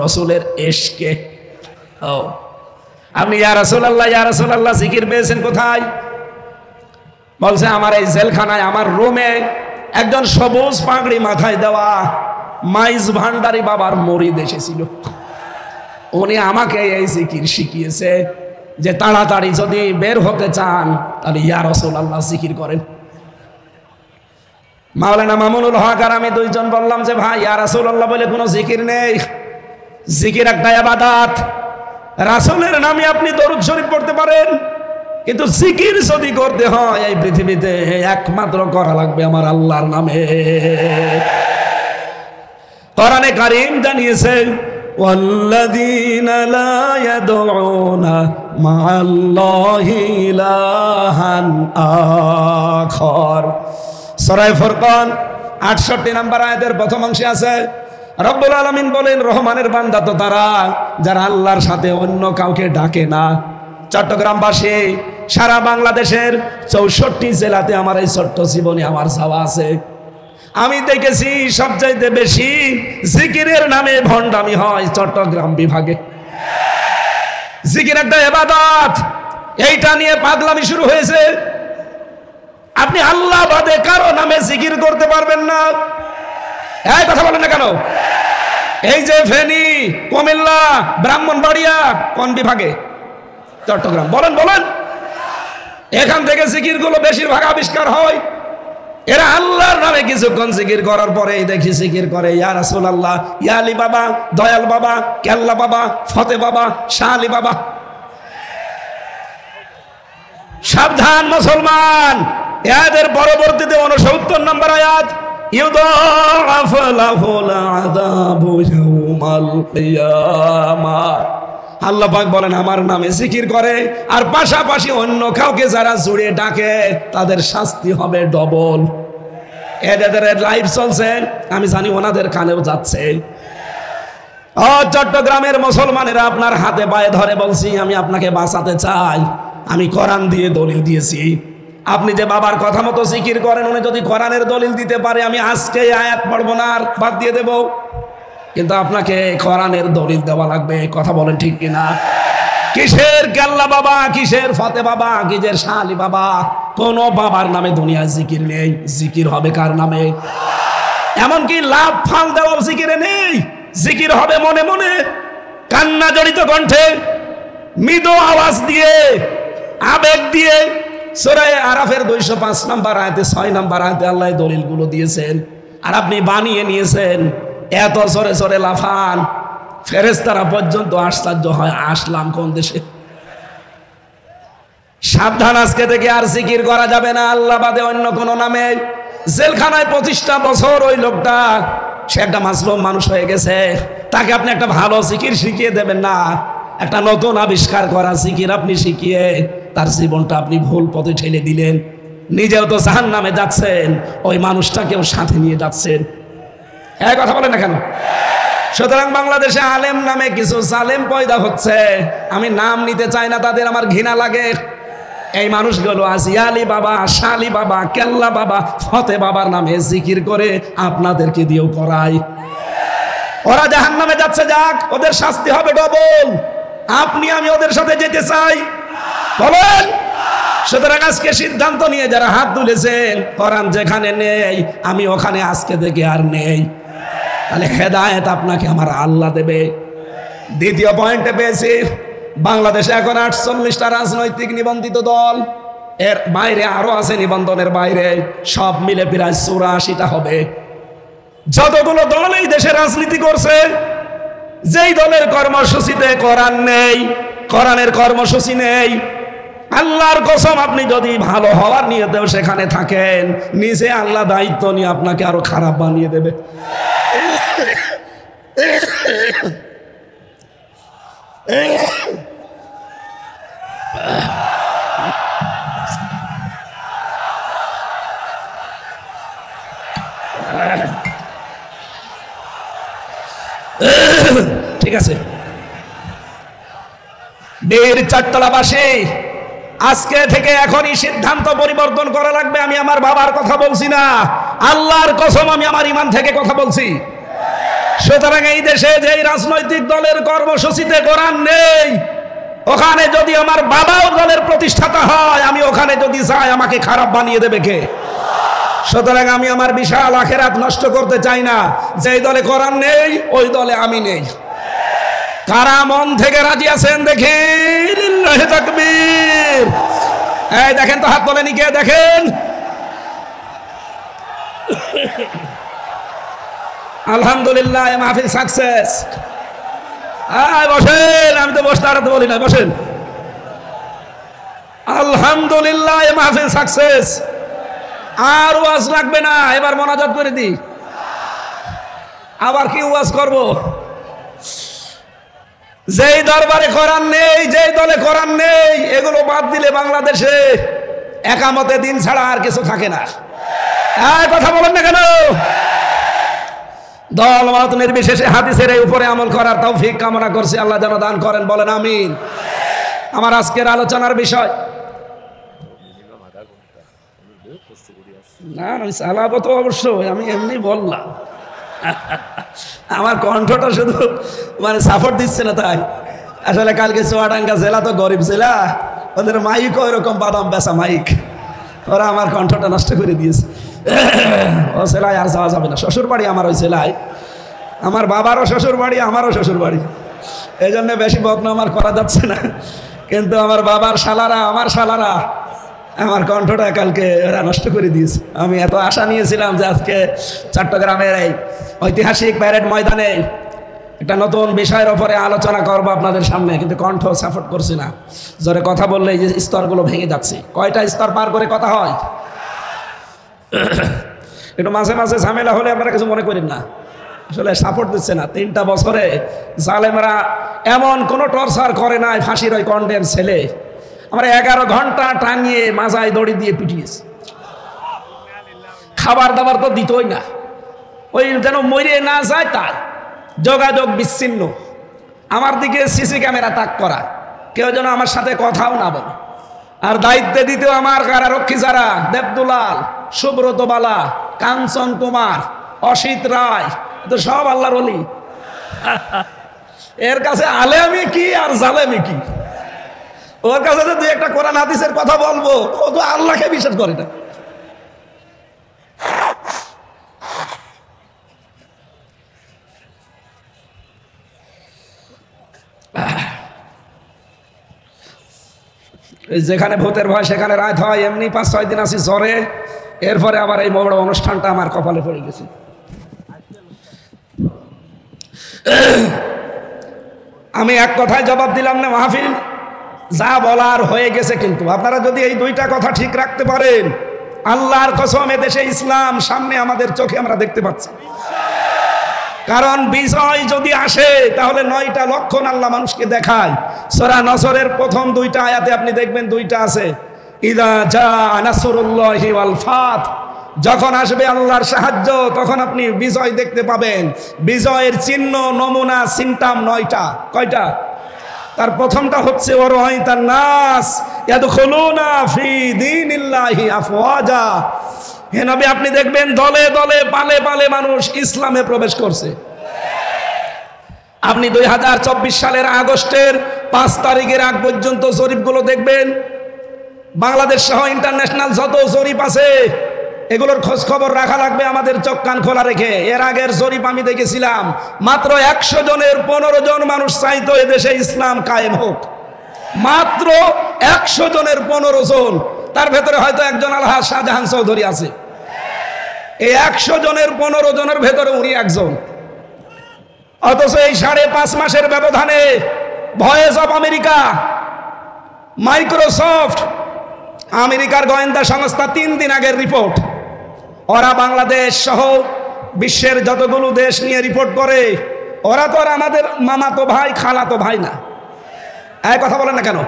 রসুলের এশকে। ও, আপনি ইয়া রাসূলুল্লাহ, ইয়া রাসূলুল্লাহ জিকির পেয়েছেন কোথায়? বলছে আমার এই জেলখানায়, আমার রুমে একজন সবুজ পাগড়ি মাথায় দেওয়া মাইজ ভান্ডারী বাবার মুরিদ এসেছিল। উনি আমাকে এই জিকির শিখিয়েছে যে তাড়াতাড়ি যদি বের হতে চান তাহলে ইয়া রাসূলুল্লাহ জিকির করেন। মাওলানা মামুনুল হক আর আমি 2 জন বললাম যে ভাই ইয়া রাসূলুল্লাহ বলে কোনো জিকির নেই, জিকির একটা ইবাদত। রাসূলের নামে আপনি দরুদ শরীফ পড়তে পারেন, কিন্তু জিকির যদি করতে হয় এই পৃথিবীতে একমাত্র করা লাগবে আমার আল্লাহর নামে। কোরআনে কারীম জানিয়েছে ওয়াল্লাযীনা লা ইয়াদউনা মা'আল্লাহি ইলাহান আখার। সূরা ফুরকান 68 নম্বর আয়াতের প্রথম অংশে আছে রব্বুল আলামিন বলেন রহমানের বান্দা তো তারা যারা আল্লাহর সাথে অন্য কাউকে ডাকে না। চট্টগ্রামবাসী, সারা বাংলাদেশের 64 জেলাতে আমার এই ছোট্ট জীবনে আমার যাওয়া আছে। আমি দেখেছি সবচাইতে বেশি জিকিরের নামে ভণ্ডামি হয় চট্টগ্রাম বিভাগে। জিকির একটা ইবাদত, এইটা নিয়ে পাগলামি শুরু হয়েছে। আপনি আল্লাহ বাদে কারো নামে জিকির করতে পারবেন না। এই কথা বলেন না কেন? এই যে ফেনী, কুমিল্লা, ব্রাহ্মণবাড়িয়া কোন বিভাগে? চট্টগ্রাম। বলেন বলেন, এখান থেকে জিকির গুলো বেশিরভাগ আবিষ্কার হয়। এরা আল্লাহর নামে কিছুক্ষণ জিকির করার পরে দেখি জিকির করে ইয়া রাসূলুল্লাহ, ইয়া আলী বাবা, দয়াল বাবা, কেল্লা বাবা, ফতে বাবা, শাহ আলী বাবা। সাবধান মুসলমান, এদের পরবর্তীতে 69 নম্বর আয়াত ইউদাআফ লাহুল আযাবু ইয়াউমাল কিয়ামাহ। আল্লাহ পাক বলেন আমার নামে জিকির করে আর পাশাপাশি অন্য কাউকে যারা জুড়ে ডাকে তাদের শাস্তি হবে ডবল। এদের লাইভ চলছে, আমি জানি ওনাদের কানেও যাচ্ছে। ও চট্টগ্রামের মুসলমানেরা, আপনার হাতে পায়ে ধরে বলছি আমি আপনাকে বাঁচাতে চাই। আমি কোরআন দিয়ে দলিল দিয়েছি। আপনি যে বাবার কথা মতো জিকির করেন, উনি যদি কোরআনের দলিল দিতে পারে আমি আজকে আয়াত পড়বো না, আর বাদ দিয়ে দেব। কিন্তু আপনাকে কোরআনের দলিল দেওয়া লাগবে। কথা বলেন ঠিক কিনা? কিসের কেল্লা বাবা, কিসের ফতে বাবা, কিসের শাহ আলী বাবা? কোন বাবার নামে দুনিয়ায় জিকির নেই। জিকির হবে কার নামে? এমনকি লাভ ফাল দেওয়া জিকিরে নেই। জিকির হবে মনে মনে, কান্না জড়িত কণ্ঠে, মৃদু আওয়াজ দিয়ে, আবেগ দিয়ে। সূরা আরাফের 205 নম্বর আয়াতে 6 নম্বর আয়াতে আল্লাহ দলিলগুলো দিয়েছেন, আর আপনি বানিয়ে নিয়েছেন। এত জোরে জোরে লাফান, ফেরেশতারা পর্যন্ত আশ্চর্য হয় আসলাম কোন দেশে। সাবধান, আজকে থেকে আর জিকির করা যাবে না আল্লাহ বাদে অন্য কোন নামে। জেলখানায় 25টা বছর ওই লোকটা, সে একটা মাসলুম মানুষ হয়ে গেছে। তাকে আপনি একটা ভালো জিকির শিখিয়ে দেবেন না, একটা নতুন আবিষ্কার করা জিকির আপনি শিখিয়ে তার জীবনটা আপনি ভুল পথে ঠেলে দিলেন। নিজেও তো জাহান্নামে যাচ্ছেন, ওই মানুষটাকেও সাথে নিয়ে যাচ্ছেন। এই কথা বলেন না কেন? সুতরাং বাংলাদেশে আলেম নামে কিছু জালেম পয়দা হচ্ছে, আমি নাম নিতে চাই না, তাদের আমার ঘৃণা লাগে। এই মানুষগুলো আজিয়ালি বাবা, শালি বাবা, কেল্লা বাবা, ফতে বাবার নামে জিকির করে আপনাদেরকে দিয়েও করায়। ওরা জাহান্নামে যাচ্ছে, যাক, ওদের শাস্তি হবে ডবল। আপনি আমি ওদের সাথে যেতে চাই? বলেন। সুতরাং আজকে সিদ্ধান্ত নিয়ে যারা হাত তুলেছেন, কোরআন যেখানে নেই আমি ওখানে আজকে থেকে আর নেই, তাহলে হেদায়েত আপনাকে আমার আল্লাহ দেবে। দ্বিতীয় পয়েন্টে পেয়েছি, বাংলাদেশে এখন 48টা রাজনৈতিক নিবন্ধিত দল, এর বাইরে আরো আছে নিবন্ধনের বাইরে, সব মিলে প্রায় 84টা হবে। যতগুলো দল এই দেশে রাজনীতি করছে, যেই দলের কর্মসূচিতে কোরআন নেই, কোরআনের কর্মসূচি নেই, আল্লাহর কসম আপনি যদি ভালো হওয়ার নিয়তেও সেখানে থাকেন, নিজে আল্লাহ দায়িত্ব নিয়ে আপনাকে আরো খারাপ বানিয়ে দেবে। ঠিক আছে, বীর চারতলাবাসী, আজকে থেকে এখনই সিদ্ধান্ত পরিবর্তন করা লাগবে। আমি আমার বাবার কথা বলছি না, আল্লাহর কসম আমি আমার ঈমান থেকে কথা বলছি। সুতরাং এই দেশে যেই রাজনৈতিক দলের কর্মসূচিতে কোরআন নেই, ওখানে যদি আমার বাবাও দলের প্রতিষ্ঠাতা হয়, আমি ওখানে যদি যাই আমাকে খারাপ বানিয়ে দেবে কে? সুতরাং আমি আমার বিশাল আখিরাত নষ্ট করতে চাই না। যেই দলে কোরআন নেই ওই দলে আমি নেই। কারা মন থেকে রাজি আছেন দেখেন? লিল্লাহি তাকবীর। এই দেখেন তো, হাত তোলেনি কে? দেখেন, আলহামদুলিল্লাহ, মাহফিল সাকসেস। বসেন, আমি তো বসতে আর বলি না, বসেন। আলহামদুলিল্লাহ, মাহফিল সাকসেস। আর ওয়াজ লাগবে না, এবার মোনাজাত করে দিই। আবার কি ওয়াজ করব? যেই দরবারে কোরআন নেই, যেই দলে কোরআন নেই, এগুলো বাদ দিলে বাংলাদেশে একামতে দিন ছাড়া আর কিছু থাকে না। কথা বলেন না কেন? দল মত নির্বিশেষে হাদিসের এই উপরে আমল করার তৌফিক কামনা করছি, আল্লাহ যেন দান করেন, বলেন আমিন। আমার আজকের আলোচনার বিষয়, না আমি চালাবো তো অবশ্যই, আমি এমনি বললাম। আমার কণ্ঠটা শুধু মানে সাপোর্ট দিচ্ছে না তাই। আসলে কালকে চুয়াডাঙ্গা জেলা তো গরিব জেলা, ওদের মাইক ওই রকম বাদাম বেচা মাইক, ওরা আমার কণ্ঠটা নষ্ট করে দিয়েছে। ও জেলায় আর যাওয়া যাবে না, শ্বশুর বাড়ি আমার ওই জেলায়, আমার বাবারও শ্বশুর বাড়ি, আমারও শ্বশুর বাড়ি, এই জন্য বেশি বদনাম আর করা যাচ্ছে না। কিন্তু আমার বাবার শালারা, আমার শালারা আমার কণ্ঠটা কালকে ওরা নষ্ট করে দিয়েছে। আমি এত আশা নিয়েছিলাম যে আজকে চট্টগ্রামের এই ঐতিহাসিক প্যারেড ময়দানে একটা নতুন বিষয়ের ওপরে আলোচনা করবো আপনাদের সামনে, কিন্তু কণ্ঠ সাপোর্ট করছি না। জোরে কথা বললে এই যে স্তরগুলো ভেঙে যাচ্ছে। কয়টা স্তর পার করে কথা হয়? একটু মাঝে মাঝে ঝামেলা হলে আপনারা কিছু মনে করেন না, আসলে সাপোর্ট দিচ্ছে না। 3টা বছরে জালেমরা এমন কোনো টর্চার করে নাই, ফাঁসির ওই কন্ডের ছেলে আমরা 11 ঘন্টা টাঙিয়ে মাজায় দড়ি দিয়ে পিটিয়েছে। খাবার দাবার তো দিতই না, ওই যেন মরে না যায় তাই, যোগাযোগ বিচ্ছিন্ন। আমার দিকে সিসি ক্যামেরা তাক করা, কেউ যেন আমার সাথে কথাও না বলে। আর দায়িত্বে দিতেও আমার কারারক্ষী যারা, দেবদুলাল, সুব্রত বালা, কাঞ্চন কুমার, অসিত রায়, তো সব আল্লাহর ওলি। এর কাছে আলেমি কি আর জালেমি কি? ওর কাছে তো 2-1টা কোরআন হাদিসের কথা বলবো, ও তো আল্লাহকে বিশ্বাস করে না। যেখানে ভূতের ভয় সেখানে রাত হয়, এমনি 5-6 দিন আছি জ্বরে, এরপরে আবার এই বড় অনুষ্ঠানটা আমার কপালে পড়ে গেছে। আমি এক কথায় জবাব দিলাম না, মাহফিল যা বলার হয়ে গেছে। কিন্তু আপনারা যদি এই 2টা কথা ঠিক রাখতে পারেন, আল্লাহর কসম এদেশে ইসলাম সামনে আমাদের চোখে আমরা দেখতে পাচ্ছি। কারণ বিজয় যদি আসে তাহলে 9টা লক্ষণ আল্লাহ মানুষকে দেখায়। সূরা নসরের প্রথম 2টা আয়াতে আপনি দেখবেন 2টা আছে, ইযা জা নাসরুল্লাহি ওয়াল ফাত, যখন আসবে আল্লাহর সাহায্য তখন আপনি বিজয় দেখতে পাবেন। বিজয়ের চিহ্ন, নমুনা, সিমটাম 9টা। কয়টা? তার প্রথমটা হচ্ছে ওয়ারাইতান নাস ইয়াদখুলুনা ফি দীনিল্লাহি আফওয়াজা। হে নবী, আপনি দেখবেন দলে দলে পালে পালে মানুষ ইসলামে প্রবেশ করছে। আপনি 2024 সালের আগস্টের 5 তারিখের আগ পর্যন্ত জরিপগুলো দেখবেন, বাংলাদেশ সহ ইন্টারন্যাশনাল যত জরিপ আছে এগুলোর খোঁজ খবর রাখা লাগবে আমাদের চোখ কান খোলা রেখে। এর আগের জরিপ আমি দেখেছিলাম, মাত্র 100 জনের 15 জন মানুষ চাইতো এদেশে ইসলাম কায়েম হোক। মাত্র 100 জনের 15 জন, তার ভেতরে হয়তো একজন আলহাজ শাহজাহান চৌধুরী আছে। এই 100 জনের 15 জনের ভেতরে উনি একজন। অথচ এই 5.5 মাসের ব্যবধানে ভয়েস অফ আমেরিকা, মাইক্রোসফট, আমেরিকার গোয়েন্দা সংস্থা 3 দিন আগের রিপোর্ট, ওরা বাংলাদেশ সহ বিশ্বের যতগুলো দেশ নিয়ে রিপোর্ট করে, ওরা তো আর আমাদের মামাতো ভাই খালাতো ভাই না। এই কথা বলেন না কেন?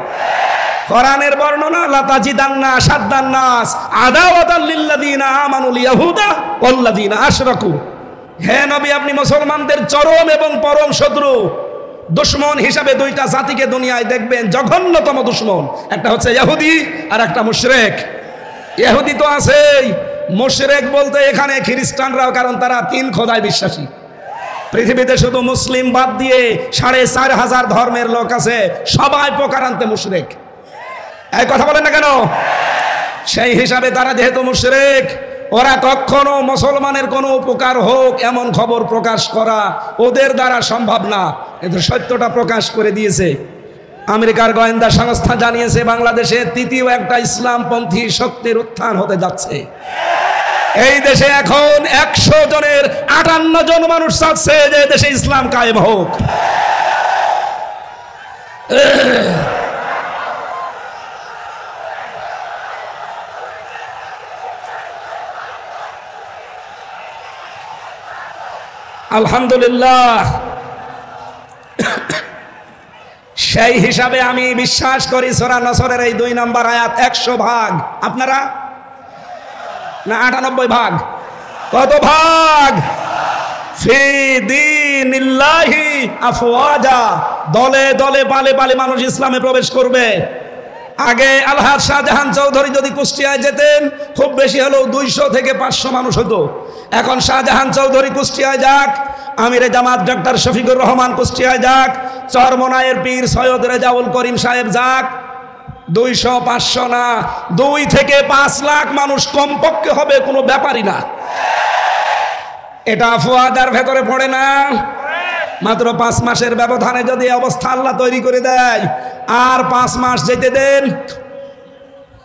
কোরআনের বর্ণনা, লাতাজিদান্না আশাদ্দান নাস আদাওয়াতাল লিল্লাযিনা আমানুল ইয়াহুদা ওয়াল্লাযিনা আশরাকু। হে নবী, আপনি মুসলমানদের চরম এবং পরম শত্রু, দুশ্মন হিসাবে 2টা জাতিকে দুনিয়ায় দেখবেন, জঘন্যতম দুশ্মন। একটা হচ্ছে ইহুদি আর একটা মুশরিক। ইহুদি তো আছেই, মুশরিক বলতে এখানে খ্রিস্টানরাও, কারণ তারা 3 খোদায় বিশ্বাসী। পৃথিবীতে শুধু মুসলিম বাদ দিয়ে 4,500 ধর্মের লোক আছে, সবাই প্রকারান্তে মুশরিক। এই কথা বলেন না কেন? সেই হিসাবে তারা যেহেতু মুশরিক, ওরা কখনো মুসলমানের কোনো উপকার হোক এমন খবর প্রকাশ করা ওদের দ্বারা সম্ভব না। কিন্তু সত্যটা প্রকাশ করে দিয়েছে। আমেরিকার গোয়েন্দা সংস্থা জানিয়েছে বাংলাদেশে 3য় একটা ইসলামপন্থী শক্তির উত্থান হতে যাচ্ছে। এই দেশে এখন 100 জনের 58 জন মানুষ চাচ্ছে যে দেশে ইসলাম কায়েম হোক। আলহামদুলিল্লাহ। সেই হিসাবে আমি বিশ্বাস করি সূরা নসরের এই 2 নম্বর আয়াত 100 ভাগ। আপনারা না 98 ভাগ? কত ভাগ? ফি দীনিল্লাহি আফওয়াজা, দলে দলে পালে পালে মানুষ ইসলামে প্রবেশ করবে। আগে আলহাজ শাহজাহান চৌধুরী যদি কুষ্টিয়ায় যেতেন, খুব বেশি হলেও 200 থেকে 500 মানুষ হতো। এখন শাহজাহান চৌধুরী কুষ্টিয়ায় যাক, আমিরে জামাত ডক্টর শফিকুর রহমান কুষ্টিয়ায় যাক, চরমনায়ের পীর সৈয়দ রেজাউল করিম সাহেব যাক, 200-500 না, 2 থেকে 5 লাখ মানুষ কমপক্ষে হবে, কোনো ব্যাপারই না। এটা আফওয়াজার ভেতরে পড়ে না। মাত্র 5 মাসের ব্যবধানে যদি অবস্থা আল্লাহ তৈরি করে দেয়, আর 5 মাস যেতে দেন।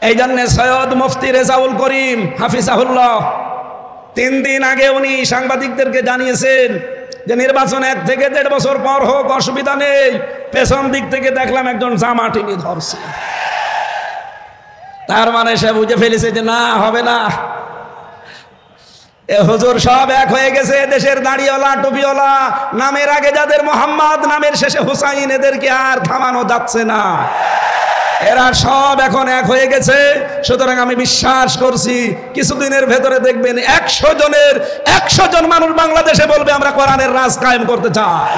এই জন্য সৈয়দ মুফতি রেজাউল করিম হাফিজাহুল্লাহ 3 দিন আগে উনি সাংবাদিকদেরকে জানিয়েছেন যে নির্বাচন 1 থেকে 1.5 বছর পর হোক, অসুবিধা নেই। পেছন দিক থেকে দেখলাম একজন জামা টেনে ধরছে। তার মানে সে বুঝে ফেলেছে যে না, হবে না। এ হুজুর সব এক হয়ে গেছে। দেশের দাড়িওয়ালা, টুপিওয়ালা, নামের আগে যাদের মোহাম্মদ, নামের শেষে হুসাইন, এদেরকে আর থামানো যাচ্ছে না। এরা সব এখন এক হয়ে গেছে। সুতরাং আমি বিশ্বাস করছি কিছুদিনের ভেতরে দেখবেন 100 জনের 100 জন মানুষ বাংলাদেশে বলবে আমরা কোরআনের রাজ কায়েম করতে চাই।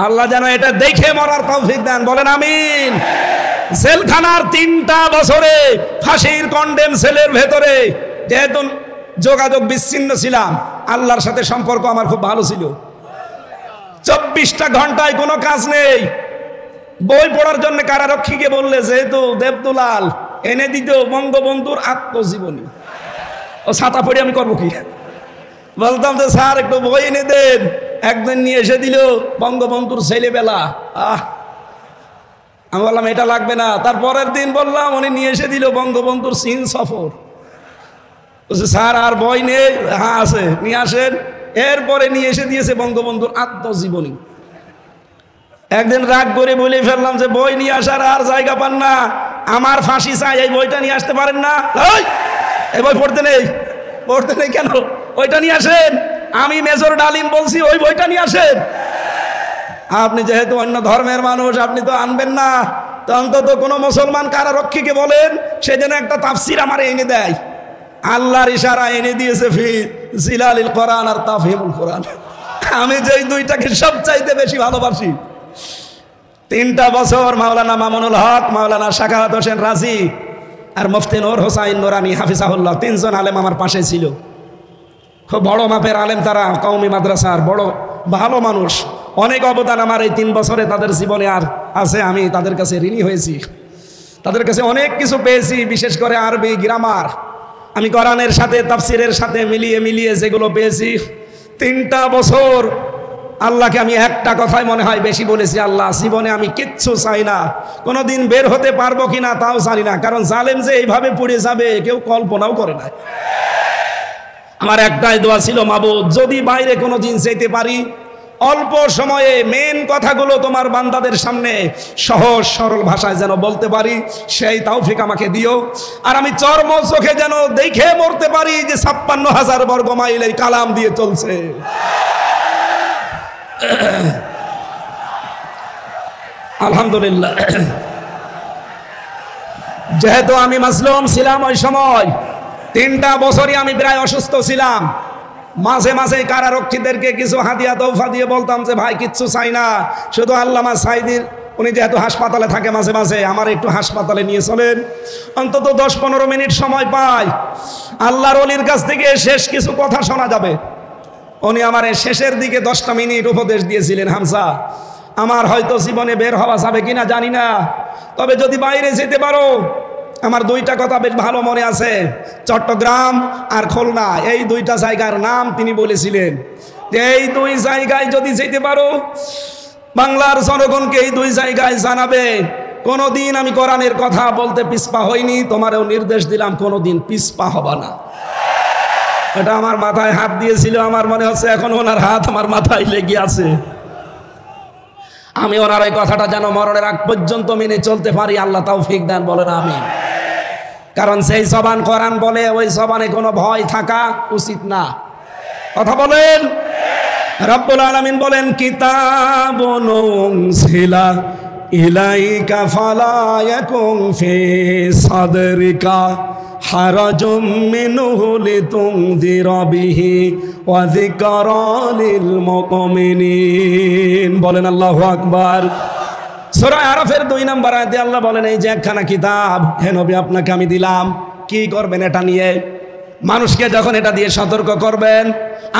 আল্লাহ যেন এটা দেখে মরার তৌফিক দেন, বলেন আমিন। জেলখানার 3টা বছরে ফাঁসির কন্ডেম সেলের ভেতরে, যেহেতু যোগাযোগ বিচ্ছিন্ন ছিলাম, আল্লাহর সাথে সম্পর্ক আমার খুব ভালো ছিল। 24টা ঘন্টায় কোনো কাজ নেই। বই পড়ার জন্য কারারক্ষীকে বললে যেহেতু দেবদুলাল এনে দিত বঙ্গবন্ধুর আত্মজীবনী, ও ছাতা পড়ে আমি করবো কি? বলতাম যে স্যার একটু বই এনে দেন। একদিন নিয়ে এসে দিল বঙ্গবন্ধুর ছেলেবেলা। আমি বললাম এটা লাগবে না। তারপরের দিন বললাম, উনি নিয়ে এসে দিল বঙ্গবন্ধুর চীন সফর। স্যার আর বই নেই? হ্যাঁ আছে, নিয়ে আসেন। এরপরে নিয়ে এসে দিয়েছে বঙ্গবন্ধুর আত্মজীবনী। একদিন রাগ করে বলে ফেললাম যে বই নিয়ে আসার আর জায়গা পান না, আমার ফাঁসি চাই, এই বইটা নিয়ে আসতে পারেন না? এই বই পড়তে নেই। পড়তে নেই কেন? ওইটা নিয়ে আসেন। আমি মেজর ডালিম বলছি ওই বইটা নিয়ে আসেন। আপনি যেহেতু অন্য ধর্মের মানুষ, আপনি তো আনবেন না। তো অন্তত কোনো মুসলমান কারারক্ষীকে বলেন সে যেন একটা তাফসির আমার এনে দেয়। আল্লাহর ইশারা এনে দিয়েছে ফি জিলালিল কোরআন আর তাফহিমুল কোরআন। আমি যেই দুইটাকে সবচাইতে বেশি ভালোবাসি। 3টা বছর মাওলানা মামুনুল হক, মাওলানা শাখাওয়াত হোসেন রাজি আর মুফতি নূর হোসাইন নুরানি হাফিজাহুল্লাহ 3জন আলেম আমার পাশে ছিল। খুব বড় মাপের আলেম তারা, কওমি মাদ্রাসার বড় ভালো মানুষ। অনেক অবদান আমার এই 3 বছরে তাদের জীবনে আর আছে। আমি তাদের কাছে ঋণী হয়েছি, তাদের কাছে অনেক কিছু পেয়েছি, বিশেষ করে আরবি গ্রামার। আমি কোরআনের সাথে তাফসিরের সাথে মিলিয়ে মিলিয়ে যেগুলো পেয়েছি 3টা বছর আল্লাহকে আমি একটা কথাই মনে হয় বেশি বলেছি, আল্লাহ জীবনে আমি কিচ্ছু চাই না, কোনোদিন বের হতে পারবো কিনা তাও জানি না, কারণ জালেম যে এইভাবে পড়ে যাবে কেউ কল্পনাও করে না। আমার একটাই দোয়া ছিল, মাবুদ যদি বাইরে কোনোদিন যেতে পারি, অল্প সময়ে মেন কথাগুলো তোমার বান্দাদের সামনে সহজ সরল ভাষায় যেন বলতে পারি, সেই তৌফিক আমাকে দিও। আর আমি চর্ম চোখে যেন দেখে মরতে পারি যে 56,000 বর্গ মাইল এই কালাম দিয়ে চলছে। আলহামদুলিল্লাহ। যেহেতু আমি মাসলুম ছিলাম ওই সময়, 3টা বছরই আমি প্রায় অসুস্থ ছিলাম। মাঝে মাঝে কারারক্ষীদেরকে কিছু হাদিয়া তৌফা দিয়ে বলতাম যে ভাই কিচ্ছু চাই না, শুধু আল্লামা সাইদির, উনি যেহেতু হাসপাতালে থাকে মাঝে মাঝে, আমার একটু হাসপাতালে নিয়ে চলেন, অন্তত 10-15 মিনিট সময় পাই, আল্লাহর ওলির কাছ থেকে শেষ কিছু কথা শোনা যাবে। উনি আমার শেষের দিকে 10টা মিনিট উপদেশ দিয়েছিলেন, হামজা আমার হয়তো জীবনে বের হওয়া যাবে কিনা জানি না, তবে যদি বাইরে যেতে পারো, আমার 2টা কথা বেশ ভালো মনে আছে, চট্টগ্রাম আর খুলনা, এই 2টা জায়গার নাম তিনি বলেছিলেন যে এই 2 জায়গায় যদি যেতে পারো, বাংলার জনগণকে এই 2 জায়গায় জানাবে কোনোদিন আমি কোরআনের কথা বলতে পিছপা হইনি, তোমারও নির্দেশ দিলাম কোনোদিন পিছপা হবা না। এটা আমার মাথায় হাত দিয়েছিল, আমার মনে হচ্ছে এখন ওনার হাত আমার মাথায় লেগে আছে। আমি ওনার এই কথাটা যেন মরণের আগ পর্যন্ত মেনে চলতে পারি, আল্লাহ তৌফিক দেন, বলেন আমিন। কারণ সেই জবান কোরআন বলে, ওই জবানে কোনো ভয় থাকা উচিত না। কথা বলেন। রব্বুল আলামিন বলেন, কিতাবুন উনজিলা ইলাইকা ফালা ইয়াকুন ফি সাদরিকা হারাজুম মিনহু লিতুনযিরা বিহি ওয়া যিকরা লিল মুমিনিন। বলেন আল্লাহু আকবার। সূরা আরাফের 2 নম্বর আয়াতে আল্লাহ বলেন, এই যে একখানা কিতাব হে নবী আপনাকে আমি দিলাম, কি করবেন এটা নিয়ে? মানুষকে যখন এটা দিয়ে সতর্ক করবেন,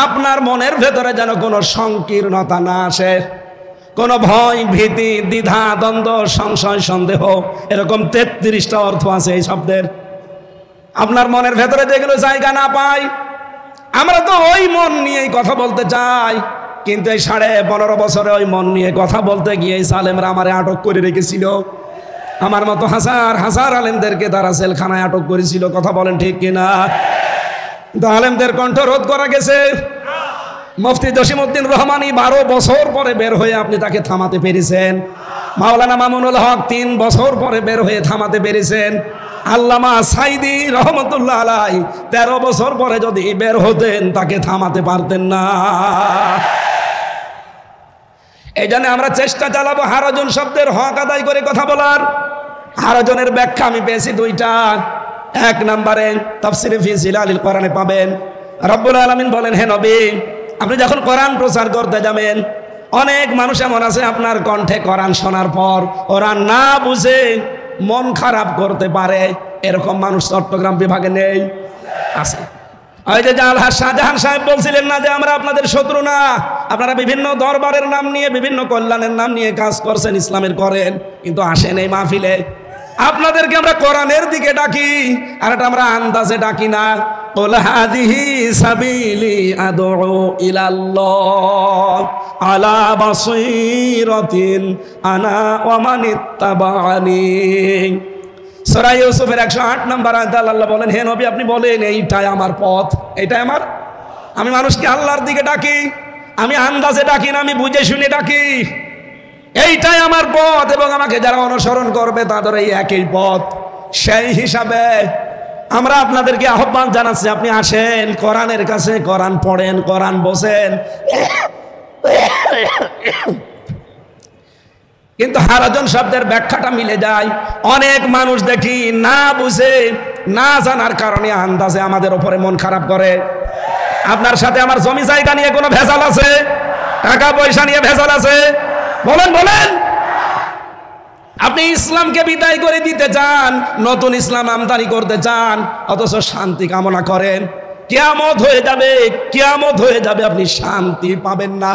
আপনার মনের ভেতরে যেন কোনো সংকীর্ণতা না আসে, কোনো ভয় ভীতি দ্বিধা দ্বন্দ্ব সংশয় সন্দেহ, এরকম 33টা অর্থ আছে এই শব্দের। আপনার মনের ভেতরে যেগুলো জায়গা না পায়, আমরা তো ওই মন নিয়েই কথা বলতে চাই, কিন্তু এই 15.5 বছরে ওই মন নিয়ে কথা বলতে গিয়ে সালেমরা আমারে আটক করে রেখেছিল। আমার মতো হাজার হাজার আলেমদেরকে তারা জেলখানায় আটক করেছিল। কথা বলেন ঠিক কিনা? কিন্তু আলেমদের কণ্ঠ রোধ করা গেছে। মুফতি জসিমউদ্দিন রহমানী 12 বছর পরে বের হয়ে আপনি তাকে থামাতে পেরেছেন। মাওলানা মামুনুল হক 3 বছর পরে বের হয়ে থামাতে পেরেছেন। আল্লামা সাইদি রহমতুল্লাহ আলাই 13 বছর পরে যদি বের হতেন তাকে থামাতে পারতেন না। এই জন্য আমরা চেষ্টা চালাবো হারাজন শব্দের হক আদায় করে কথা বলার। হারাজনের ব্যাখ্যা আমি পেয়েছি 2টা। 1 নম্বরে তাফসিরে ফি জিলালিল কোরআনে পাবেন, রব্বুল আলামিন বলেন, হে নবী আপনি যখন কোরআন প্রচার করতে যাবেন, অনেক মানুষ এমন আছে আপনার কণ্ঠে কোরআন শোনার পর ওরা না বুঝে মন খারাপ করতে পারে, এরকম মানুষ চট্টগ্রাম বিভাগে নেই? আছে। ওই যে শাহজাহান সাহেব বলছিলেন না যে আমরা আপনাদের শত্রু না, আপনারা বিভিন্ন দরবারের নাম নিয়ে বিভিন্ন কল্যাণের নাম নিয়ে কাজ করছেন, ইসলামের করেন, কিন্তু আসেন এই মাহফিলে। আপনাদেরকে আমরা কোরআনের দিকে ডাকি, আর এটা আমরা আন্দাজে ডাকি না। কুল হাদিহি সাবিলি আদউ ইলাল্লাহ আলা বাসীরাতিন আনা ওয়া মানিত্তাবা'আনি। সূরা ইউসুফের 108 নম্বর আয়াতে আল্লাহ বলেন, হে নবী আপনি বলেন এইটাই আমার পথ, এইটাই আমার, আমি মানুষকে আল্লাহর দিকে ডাকি, আমি আন্দাজে ডাকি না, আমি বুঝে শুনে ডাকি, এইটাই আমার পথ, এবং আমাকে যারা অনুসরণ করবে তাদের এই একই পথ। সেই হিসাবে আমরা আপনাদেরকে আহ্বান জানাচ্ছি, আপনি আসেন কোরআনের কাছে, কোরআন পড়েন, কোরআন বসেন। কিন্তু হারাজন শব্দের ব্যাখ্যাটা মিলে যায়। অনেক মানুষ দেখি না বুঝে না জানার কারণে আন্দাজে আমাদের উপরে মন খারাপ করে। আপনার সাথে আমার জমি জায়গা নিয়ে কোনো ভেজাল আছে? টাকা পয়সা নিয়ে ভেজাল আছে? বলেন বলেন। আপনি ইসলামকে বিদায় করে দিতে চান, নতুন ইসলাম আমদানি করতে চান, অথচ শান্তি কামনা করেন। কিয়ামত হয়ে যাবে, কিয়ামত হয়ে যাবে, আপনি শান্তি পাবেন না।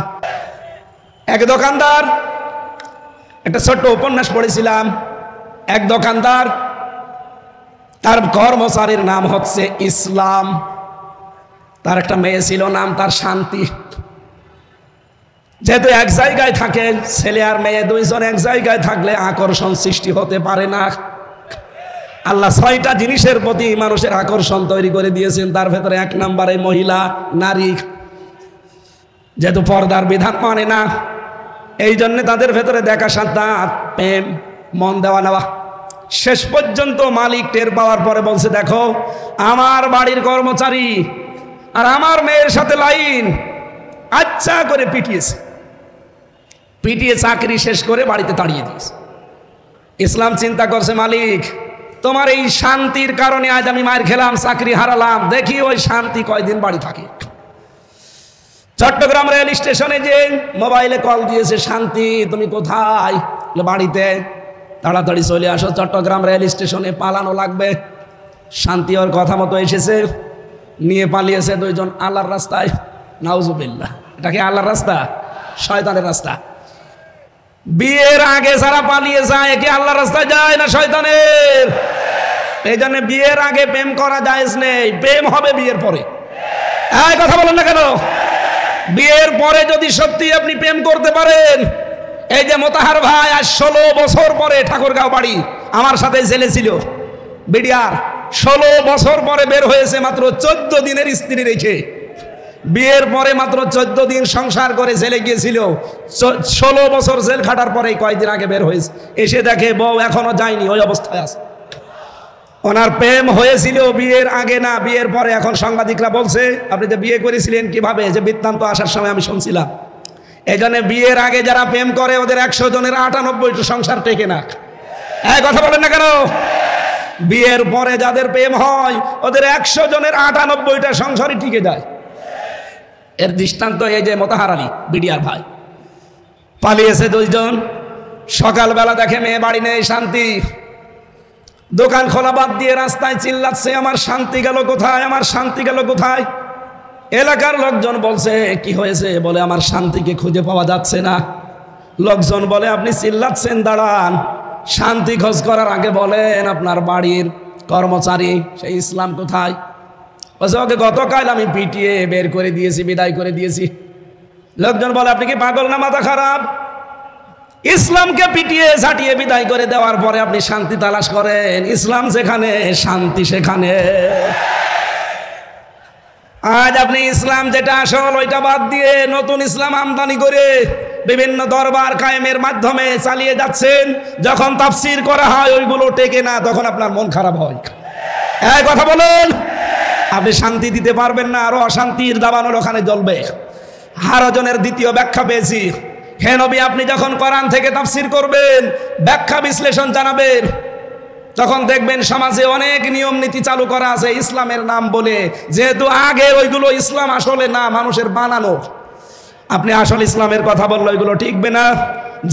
এক দোকানদার, একটা ছোট্ট উপন্যাস পড়েছিলাম, এক দোকানদার, তার কর্মচারীর নাম হচ্ছে ইসলাম, তার একটা মেয়ে ছিল, নাম তার শান্তি। যেহেতু এক জায়গায় থাকে, ছেলে আর মেয়ে দুইজন এক জায়গায় থাকলে আকর্ষণ সৃষ্টি হতে পারে না। আল্লাহ 6টা জিনিসের প্রতি মানুষের আকর্ষণ তৈরি করে দিয়েছেন, তার ভেতরে 1 নম্বরে মহিলা, নারী। যেহেতু পর্দার বিধান মানে না, এই জন্য তাদের ভেতরে দেখা সাক্ষাৎ, প্রেম, মন দেওয়া নেওয়া। শেষ পর্যন্ত মালিক টের পাওয়ার পরে বলছে, দেখো আমার বাড়ির কর্মচারী আর আমার মেয়ের সাথে লাইন, আচ্ছা করে পিটিয়েছে, পিটিয়ে চাকরি শেষ করে বাড়িতে তাড়িয়ে দিয়েছে। ইসলাম চিন্তা করছে, মালিক তোমার এই শান্তির কারণে আজ আমি মার খেলাম, চাকরি হারালাম, দেখি ওই শান্তি কয়দিন বাড়ি থাকে। চট্টগ্রাম রেল স্টেশনে যে মোবাইলে কল দিয়েছে, শান্তি তুমি কোথায়? বাড়িতে। তাড়াতাড়ি চলে আসো, চট্টগ্রাম রেল স্টেশনে পালানো লাগবে। শান্তি ওর কথা মতো এসেছে, নিয়ে পালিয়েছে দুইজন আল্লাহর রাস্তায়। নাউজুবিল্লাহ, এটা কি আল্লাহর রাস্তা? শয়তানের রাস্তা। বিয়ের আগে যারা পালিয়ে যায়, কি আল্লাহর রাস্তায় যায় না শয়তানের? এই জন্য বিয়ের আগে প্রেম করা জায়েজ নেই, প্রেম হবে বিয়ের পরে। এই কথা বলেন না কেন? বিয়ের পরে যদি সত্যি আপনি প্রেম করতে পারেন, এই যে মোতাহার ভাই আজ 16 বছর পরে ঠাকুরগাঁও বাড়ি, আমার সাথে জেলে ছিল, বিডিআর, 16 বছর পরে বের হয়েছে, মাত্র 14 দিনের স্ত্রী রেখে। বিয়ের পরে মাত্র 14 দিন সংসার করে জেলে গিয়েছিল, 16 বছর জেল খাটার পরে কয়েকদিন আগে বের হয়েছে। এসে দেখে বউ এখনো যায়নি, ওই অবস্থায় আছে। ওনার প্রেম হয়েছিল বিয়ের আগে না, বিয়ের পরে। এখন সাংবাদিকরা বলছে, আপনি যে বিয়ে করেছিলেন কিভাবে, যে বৃত্তান্ত আসার সময় আমি শুনছিলাম। এই জন্য বিয়ের আগে যারা প্রেম করে ওদের 100 জনের 98টা সংসার টেকে না। এই কথা বলেন না কেন? বিয়ের পরে যাদের প্রেম হয় ওদের 100 জনের 98টা সংসারই টিকে যায়। এর দৃষ্টান্ত এই যে মোতাহার আলী বিডিআর ভাই, পালিয়েছে দুইজন। সকালবেলা দেখে মেয়ে বাড়ি নেই, শান্তি দোকান খোলা বাদ দিয়ে রাস্তায় চিল্লাচ্ছে, আমার শান্তি গেল কোথায়, আমার শান্তি গেল কোথায়? এলাকার লোকজন বলছে, কি হয়েছে? বলে আমার শান্তিকে খুঁজে পাওয়া যাচ্ছে না। লোকজন বলে, আপনি চিল্লাচ্ছেন, দাঁড়ান, শান্তি খোঁজ করার আগে বলেন আপনার বাড়ির কর্মচারী সেই ইসলাম কোথায়? বলছে, ওকে গতকাল আমি পিটিয়ে বের করে দিয়েছি, বিদায় করে দিয়েছি। লোকজন বলে, আপনি কি পাগল না মাথা খারাপ? ইসলামকে পিটিয়ে ঝাঁটিয়ে বিদায় করে দেওয়ার পরে আপনি শান্তি তালাশ করেন? ইসলাম যেখানে শান্তি সেখানে। আজ আপনি ইসলাম যেটা আসল ওইটা বাদ দিয়ে নতুন ইসলাম আমদানি করে বিভিন্ন দরবার কায়েমের মাধ্যমে চালিয়ে যাচ্ছেন। যখন তাফসীর করা হয় ওইগুলো টেকে না, তখন আপনার মন খারাপ হয়। এই কথা বলুন, আপনি শান্তি দিতে পারবেন না, আরো অশান্তির দাবানল ওখানে জ্বলবে। হারজনের দ্বিতীয় ব্যাখ্যা পেয়েছি, হে নবী আপনি যখন কোরআন থেকে তাফসীর করবেন, ব্যাখ্যা বিশ্লেষণ জানাবেন, তখন দেখবেন সমাজে অনেক নিয়ম নীতি চালু করা আছে ইসলামের নাম বলে, যেহেতু আগে ওইগুলো ইসলাম আসলে না, মানুষের বানানো। আপনি আসল ইসলামের কথা বললে ওইগুলো ঠিকবে না।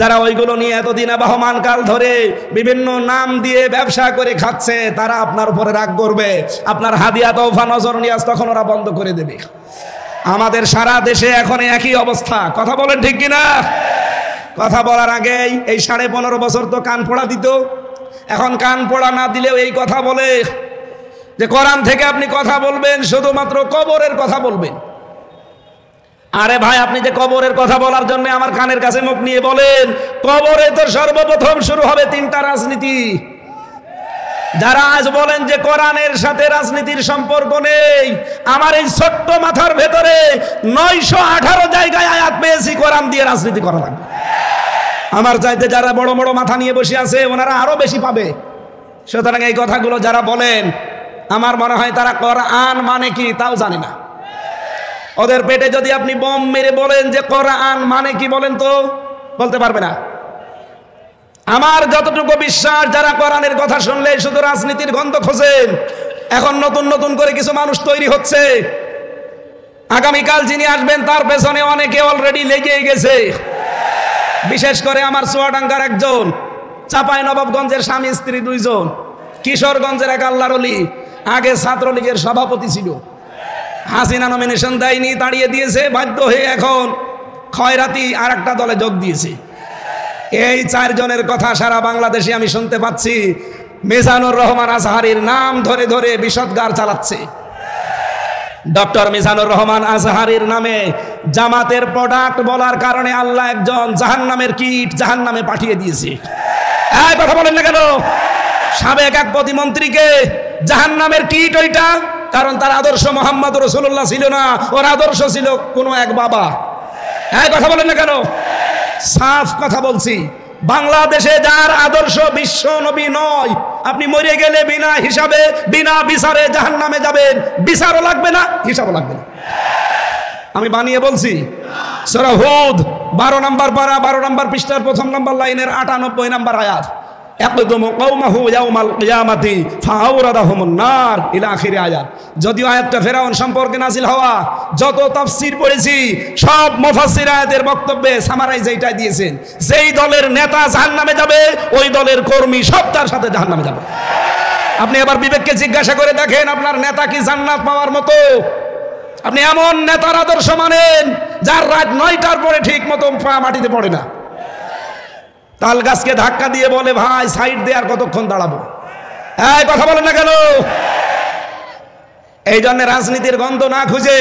যারা ওইগুলো নিয়ে এতদিন আবহমান কাল ধরে বিভিন্ন নাম দিয়ে ব্যবসা করে খাচ্ছে, তারা আপনার উপরে রাগ করবে, আপনার হাদিয়া তওফা নজর নিয়াজ তখন ওরা বন্ধ করে দেবে। আমাদের সারা দেশে এখন একই অবস্থা, কথা বলেন ঠিক কিনা? কথা বলার আগেই এই 15.5 বছর তো কান পোড়া দিত, এখন কান পোড়া না দিলেও এই কথা বলে যে কোরআন থেকে আপনি কথা বলবেন, শুধুমাত্র কবরের কথা বলবেন। আরে ভাই, আপনি যে কবরের কথা বলার জন্য আমার কানের কাছে মুখ নিয়ে বলেন, কবরে তো সর্বপ্রথম শুরু হবে 3টা রাজনীতি। যারা আজ বলেন যে কোরআনের সাথে রাজনীতির সম্পর্ক নেই, আমার এই ছোট্ট মাথার ভেতরে 918 জায়গায় আয়াত পেয়েছি কোরআন দিয়ে রাজনীতি করা লাগবে। আমার চাইতে যারা বড় বড় মাথা নিয়ে বসে আছে ওনারা আরো বেশি পাবে। সুতরাং এই কথাগুলো যারা বলেন, আমার মনে হয় তারা কোরআন মানে কি তাও জানে না। ওদের পেটে যদি আপনি বোম মেরে বলেন যে কোরআন মানে কি, বলেন তো, বলতে পারবে না। আমার যতটুকু বিশ্বাস, যারা কোরআনের কথা শুনলে শুধু রাজনীতির গন্ধ খোঁজেন, এখন নতুন নতুন করে কিছু মানুষ তৈরি হচ্ছে। আগামীকাল যিনি আসবেন তার পেছনে অনেকে অলরেডি লেগে গেছে। বিশেষ করে আমার চুয়াডাঙ্গার একজন, চাঁপাইনবাবগঞ্জের স্বামী স্ত্রী 2 জন, কিশোরগঞ্জের এক আল্লাহর ওলি, আগে ছাত্রলীগের সভাপতি ছিল। হাসিনা নমিনেশন দেয়নি, তাড়িয়ে দিয়েছে, বাধ্য হয়ে এখন খয়রাতি আর একটা দলে যোগ দিয়েছে। এই 4 জনের কথা সারা বাংলাদেশে আমি শুনতে পাচ্ছি। মিজানুর রহমান আজহারীর নাম ধরে ধরে বিষদগার চালাচ্ছে। ডক্টর মিজানুর রহমান আজহারীর নামে জামাতের প্রোডাক্ট বলার কারণে আল্লাহ একজন জাহান্নামের কীট জাহান্নামে পাঠিয়ে দিয়েছে। এই কথা বলেন না কেন? সাবেক এক প্রতিমন্ত্রীকে জাহান্নামের কীট ওইটা, কারণ তার আদর্শ মুহাম্মদ রাসূলুল্লাহ ছিল না, ওর আদর্শ ছিল কোনো এক বাবা। এই কথা বলেন না কেন? সাফ কথা বলছি, বাংলাদেশে যার আদর্শ বিশ্ব নবী নয়, আপনি মরে গেলে বিনা হিসাবে বিনা বিচারে জাহান্নামে যাবেন। বিচারও লাগবে না, হিসাবও লাগবে না। আমি বানিয়ে বলছি। সূরা হুদ 12 নম্বর পারা 12 নম্বর পৃষ্ঠার 1 নম্বর লাইনের 98 নম্বর আয়াত। ইয়াকদুমু কওমাহু ইয়াউমাল কিয়ামাতি ফাআওরাদাহুমুন নার ইলা আখির আয়াত। যদিও আয়াতটা ফেরাউন সম্পর্কে নাজিল হওয়া, যত তাফসীর পড়েছি সব মুফাসসির আয়াতের বক্তব্যে সামারাইজ এইটাই দিয়েছেন, যেই দলের নেতা জাহান্নামে যাবে ওই দলের কর্মী সব তার সাথে জাহান্নামে যাবে। আপনি এবার বিবেককে জিজ্ঞাসা করে দেখেন, আপনার নেতা কি জান্নাত পাওয়ার মতো? আপনি এমন নেতার আদর্শ মানেন যার রাত 9টার পরে ঠিক মতো পা মাটিতে পড়ে না। তাল গাছকে ধাক্কা দিয়ে বলে, ভাই সাইড দিয়ে আর কতক্ষণ দাঁড়াবো? এই কথা বলেন না কেন? এই জন্য রাজনীতির গন্ধ না খুঁজে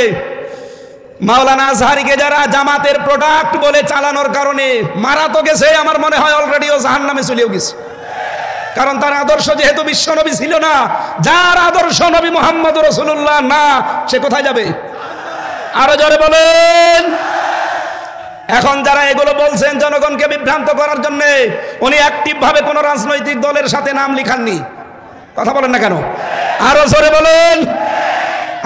মাওলানা আজহারীকে যারা জামাতের প্রোডাক্ট বলে চালানোর কারণে মারা তো গেছে, আমার মনে হয় অলরেডি ও জাহান্নামে চলেও গেছে। কারণ তার আদর্শ যেহেতু বিশ্বনবী ছিল না, যার আদর্শ নবী মুহাম্মদ রাসূলুল্লাহ না, সে কোথায় যাবে? আরো জোরে বলেন। এখন যারা এগুলো বলছেন জনগণকে বিভ্রান্ত করার জন্য, উনি অ্যাক্টিভ ভাবে কোন রাজনৈতিক দলের সাথে নাম লিখাননি। কথা বলেন না কেন? আরো জোরে বলেন।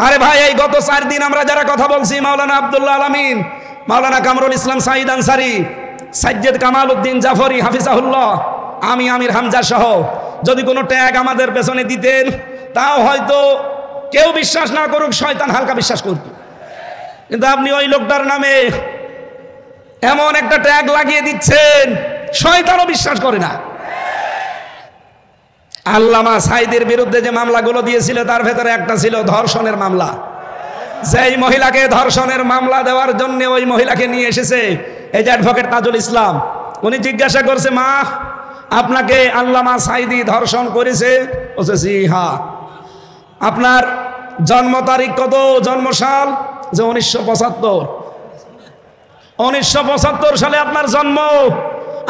আরে ভাই, এই গত 4 দিন আমরা যারা কথা বলছি, মাওলানা আব্দুল্লাহ আল আমিন, মাওলানা কামরুল ইসলাম সাঈদ আনসারী, সাজ্জেদ কামাল উদ্দিন জাফরি হাফিজাহুল্লাহ, আমি আমির হামজা সহ, যদি কোনো ট্যাগ আমাদের পেছনে দিতেন, তাও হয়তো কেউ বিশ্বাস না করুক, শয়তান হালকা বিশ্বাস করত। কিন্তু আপনি ওই লোকটার নামে এমন একটা ট্যাগ লাগিয়ে দিচ্ছেন, শয়তানও বিশ্বাস করে না। আল্লামা সাঈদের বিরুদ্ধে যে মামলাগুলো দিয়েছিল তার ভেতরে একটা ছিল ধর্ষণের মামলা। যেই মহিলাকে ধর্ষণের মামলা দেওয়ার জন্য ওই মহিলাকে নিয়ে এসেছে এই যে অ্যাডভোকেট তাজুল ইসলাম, উনি জিজ্ঞাসা করছে, মা আপনাকে আল্লামা সাঈদী ধর্ষণ করেছে? বলছে জি হ্যাঁ। আপনার জন্ম তারিখ কত, জন্মসাল? যে 1975। 1975 সালে আপনার জন্ম,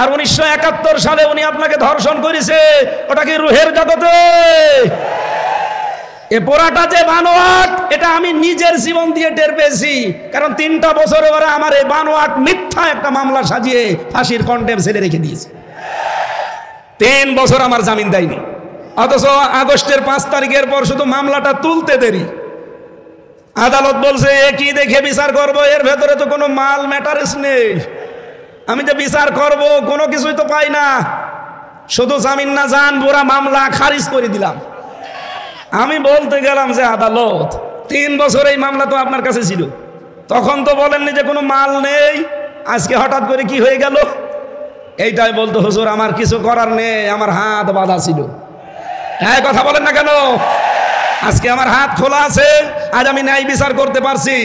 আর 1971 সালে উনি আপনাকে ধর্ষণ করেছে। ওটা কি রুহের জগতে? এ পোড়াটা যে বানোয়াট, এটা আমি নিজের জীবন দিয়ে টের পেয়েছি। কারণ 3টা বছরে ওরা আমার এই বানোয়াট মিথ্যা একটা মামলা সাজিয়ে ফাঁসির কন্টেম ছেড়ে রেখে দিয়েছে। 3 বছর আমার জামিন দেয়নি, অথচ আগস্টের 5 তারিখের পর শুধু মামলাটা তুলতে দেরি। আদালত বলছে এ কি দেখে বিচার করব, এর ভেতরে তো কোনো মাল ম্যাটারেস নেই। আমি যে বিচার করব কোনো কিছুই তো পাই না, শুধু জামিন না জান পুরা মামলা খারিজ করে দিলাম। আমি বলতে গেলাম যে আদালত 3 বছর এই মামলা তো আপনার কাছে ছিল, তখন তো বলেননি যে কোনো মাল নেই, আজকে হঠাৎ করে কি হয়ে গেল? এইটাই বলতো হুজুর আমার কিছু করার নেই, আমার হাত বাঁধা ছিল। হ্যাঁ কথা বলেন না কেন? আজকে আমার হাত খোলা আছে, আজ আমি ন্যায় বিচার করতে পারছি।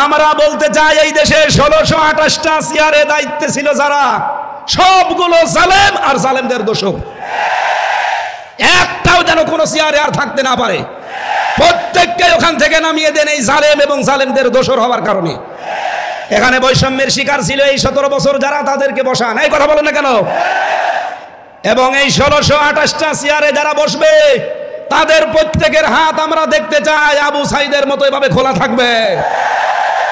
আমরা বলতে চাই এই দেশে 1628টা চেয়ারে দায়িত্বে ছিল যারা, সবগুলো জালেম আর জালেমদের দোষর। একটাও যেন কোনো চেয়ারে আর থাকতে না পারে, প্রত্যেককে ওখান থেকে নামিয়ে দেন এই জালেম এবং জালেমদের দোষর হওয়ার কারণে। এখানে বৈষম্যের শিকার ছিল এই 17 বছর যারা, তাদেরকে বসান। এই কথা বলেন না কেন? এবং এই 1628টা চেয়ারে যারা বসবে তাদের প্রত্যেকের হাত আমরা দেখতে চাই আবু সাঈদের মতো এভাবে খোলা থাকবে।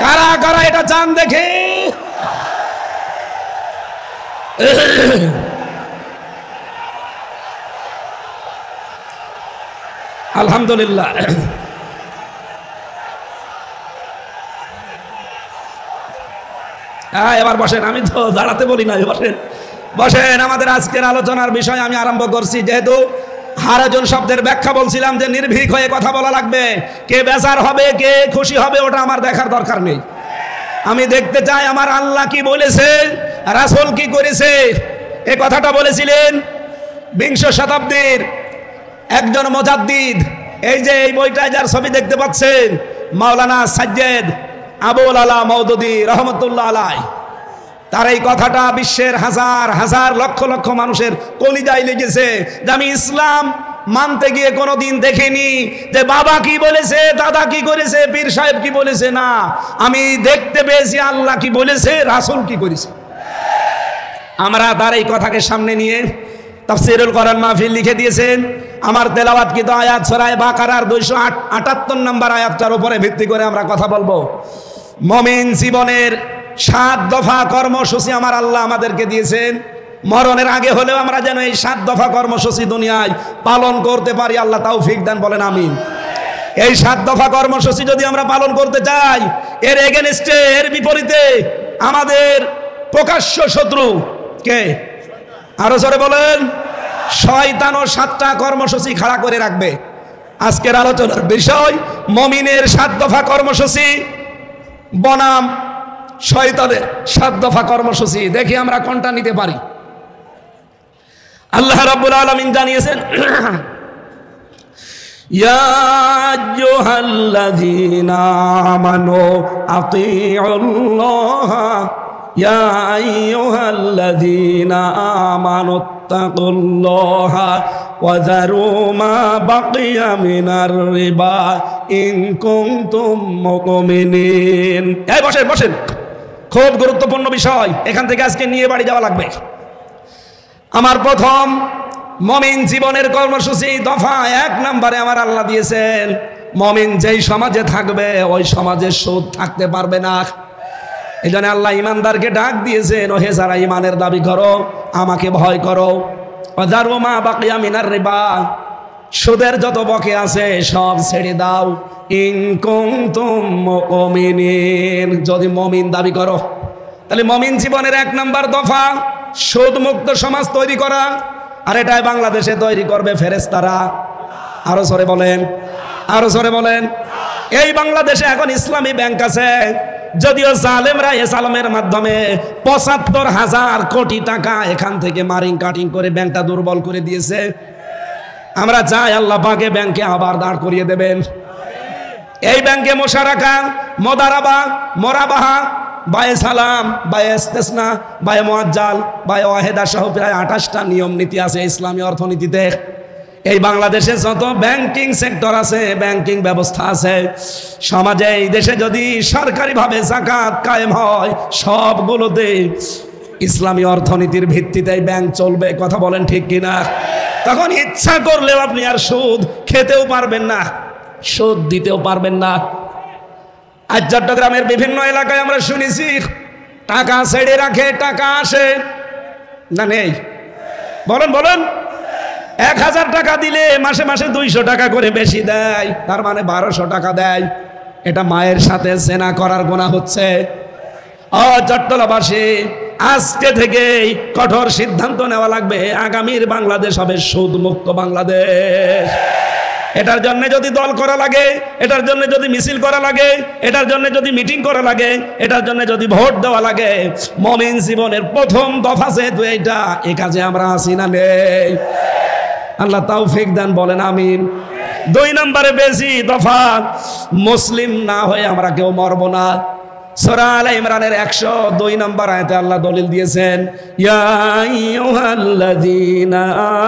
কারা কারা এটা চান দেখে? আলহামদুলিল্লাহ। এবার বসেন, আমি তো দাঁড়াতে বলি না, বসেন বসেন। আমাদের আজকের আলোচনার বিষয় আমি আরম্ভ করছি, যেহেতু হারাজন শব্দের ব্যাখ্যা বলছিলাম যে নির্ভীক হয়ে কথা বলা লাগবে। কে বেজার হবে, কে খুশি হবে, ওটা আমার দেখার দরকার নেই। আমি দেখতে চাই আমার আল্লাহ কি বলেছে, রাসূল কি করেছে। এই কথাটা বলেছিলেন বিংশ শতাব্দীর একজন মুজাদ্দিদ। এই যে এই বইটায় যার ছবি দেখতে পাচ্ছেন, মাওলানা সাজ্জেদ আবুল আলা মওদুদী রহমতুল্লাহ আলাইহি, তার এই কথাটা বিশ্বের হাজার হাজার লক্ষ লক্ষ মানুষের কলিজায় লেগেছে যে আমি ইসলাম মানতে গিয়ে কোনোদিন দেখিনি যে বাবা কি বলেছে, দাদা কি করেছে, পীর সাহেব কি বলেছে। না, আমি দেখতে পেয়েছি আল্লাহ কি বলেছে, রাসূল কি করেছে। আমরা তার এই কথাকে সামনে নিয়ে তাফসীরুল কোরআন মাহফিল লিখে দিয়েছেন। আমার তেলাওয়াতকৃত আয়াত সূরা বাকারার 278 নম্বর আয়াতটার উপরে ভিত্তি করে আমরা কথা বলবো। মুমিন জীবনের 7 দফা কর্মসূচি আমার আল্লাহ আমাদেরকে দিয়েছেন। মরণের আগে হলেও আমরা যেন এই 7 দফা কর্মসূচি দুনিয়ায় পালন করতে পারি, আল্লাহ তৌফিক দেন, বলেন আমিন। এই 7 দফা কর্মসূচি যদি আমরা পালন করতে চাই, এর এগেনস্টে, এর বিপরীতে আমাদের প্রকাশ্য শত্রু কে? আরো জোরে বলেন। শয়তানও 7টা কর্মসূচি খাড়া করে রাখবে। আজকের আলোচনার বিষয় মুমিনের 7 দফা কর্মসূচি বনাম শয়তানের 7 দফা কর্মসূচি। দেখি আমরা কোনটা নিতে পারি। আল্লাহ রাব্বুল আলামিন জানিয়েছেন, ইয়া আইয়ুহাল্লাযীনা আমানু আতিউল্লাহ ইয়া আইয়ুহাল্লাযীনা আমানুত্তাকুল্লাহা ওয়া যারু মা বাকিয়া মিনার রিবা ইন কুনতুম মুমিনিন। এই বসেন বসেন, খুব গুরুত্বপূর্ণ বিষয়, এখান থেকে আজকে নিয়ে বাড়ি যাওয়া লাগবে। আমার প্রথম মুমিন জীবনের কর্মসূচি দফা 1 নম্বরে আমার আল্লাহ দিয়েছেন, মুমিন যেই সমাজে থাকবে ওই সমাজে সুদ থাকতে পারবে না। এই জন্য আল্লাহ ইমানদারকে ডাক দিয়েছেন, ওহে যারা ইমানের দাবি করো আমাকে ভয় করো। ওয়াযারু মা বাকিয়া মিনার রিবা, সুদের যত বকে আছে সব ছেড়ে দাও। ইন কুনতুম মুমিনিন, যদি মুমিন দাবি করো। তাহলে মুমিন জীবনের 1 নম্বর দফা সুদ মুক্ত সমাজ তৈরি করা। আর এটাই বাংলাদেশে তৈরি করবে ফেরেশতারা। আরো জোরে বলেন, আরো জোরে বলেন। এই বাংলাদেশে এখন ইসলামী ব্যাংক আছে, যদিও জালেমরা এ সালামের মাধ্যমে ৭৫,০০০ কোটি টাকা এখান থেকে মারিং কাটিং করে ব্যাংকটা দুর্বল করে দিয়েছে। আমরা চাই আল্লাহ পাকে ব্যাংকে আবার দাঁড় করিয়ে দেবেন। এই ব্যাংকে মোশারাকা, মোদারাবা, মোরাবাহা, বায়ে সালাম, বায়ে ইস্তেসনা, বায়ে মুআজ্জাল, বায়ে ওয়াহেদা সহ প্রায় 28টা নিয়ম নীতি আছে ইসলামী অর্থনীতিতে। এই বাংলাদেশে যত ব্যাংকিং সেক্টর আছে, ব্যাংকিং ব্যবস্থা আছে সমাজে, এই দেশে যদি সরকারিভাবে যাকাত কায়েম হয় সবগুলোতে ইসলামী অর্থনীতির ভিত্তিতে ব্যাংক চলবে। কথা বলেন ঠিক কিনা? তখন ইচ্ছা করলেও আপনি আর সুদ খেতেও পারবেন না, সুদ দিতেও পারবেন না। আজ চট্টগ্রামের বিভিন্ন এলাকায় আমরা শুনেছি টাকা ছেড়ে রাখে, টাকা আসে না, নেই? বলেন বলেন। 1000 টাকা দিলে মাসে মাসে 200 টাকা করে বেশি দেয়, তার মানে 1200 টাকা দেয়। এটা মায়ের সাথে জেনা করার গুনাহ হচ্ছে। চট্টলাবাসী, আজকে থেকেই কঠোর সিদ্ধান্ত নেওয়া লাগবে, আগামীর বাংলাদেশ হবে সুদ মুক্ত বাংলাদেশ। এটার জন্য যদি দল করা লাগে, এটার জন্য যদি মিছিল করা লাগে, এটার জন্য যদি মিটিং করা লাগে, এটার জন্য যদি ভোট দেওয়া লাগে, মুমিন জীবনের প্রথম দফা যেহেতু এইটা, এই কাজে আমরা আছি না নেই? আল্লাহ তৌফিক দেন, বলেন আমিন। 2 নম্বরে বেশি দফা, মুসলিম না হয়ে আমরা কেউ মরব না। সূরা আলে ইমরানের 102 নম্বর আয়াতে আল্লাহ দলিল দিয়েছেন, ইয়া আইয়ুহাল্লাযীনা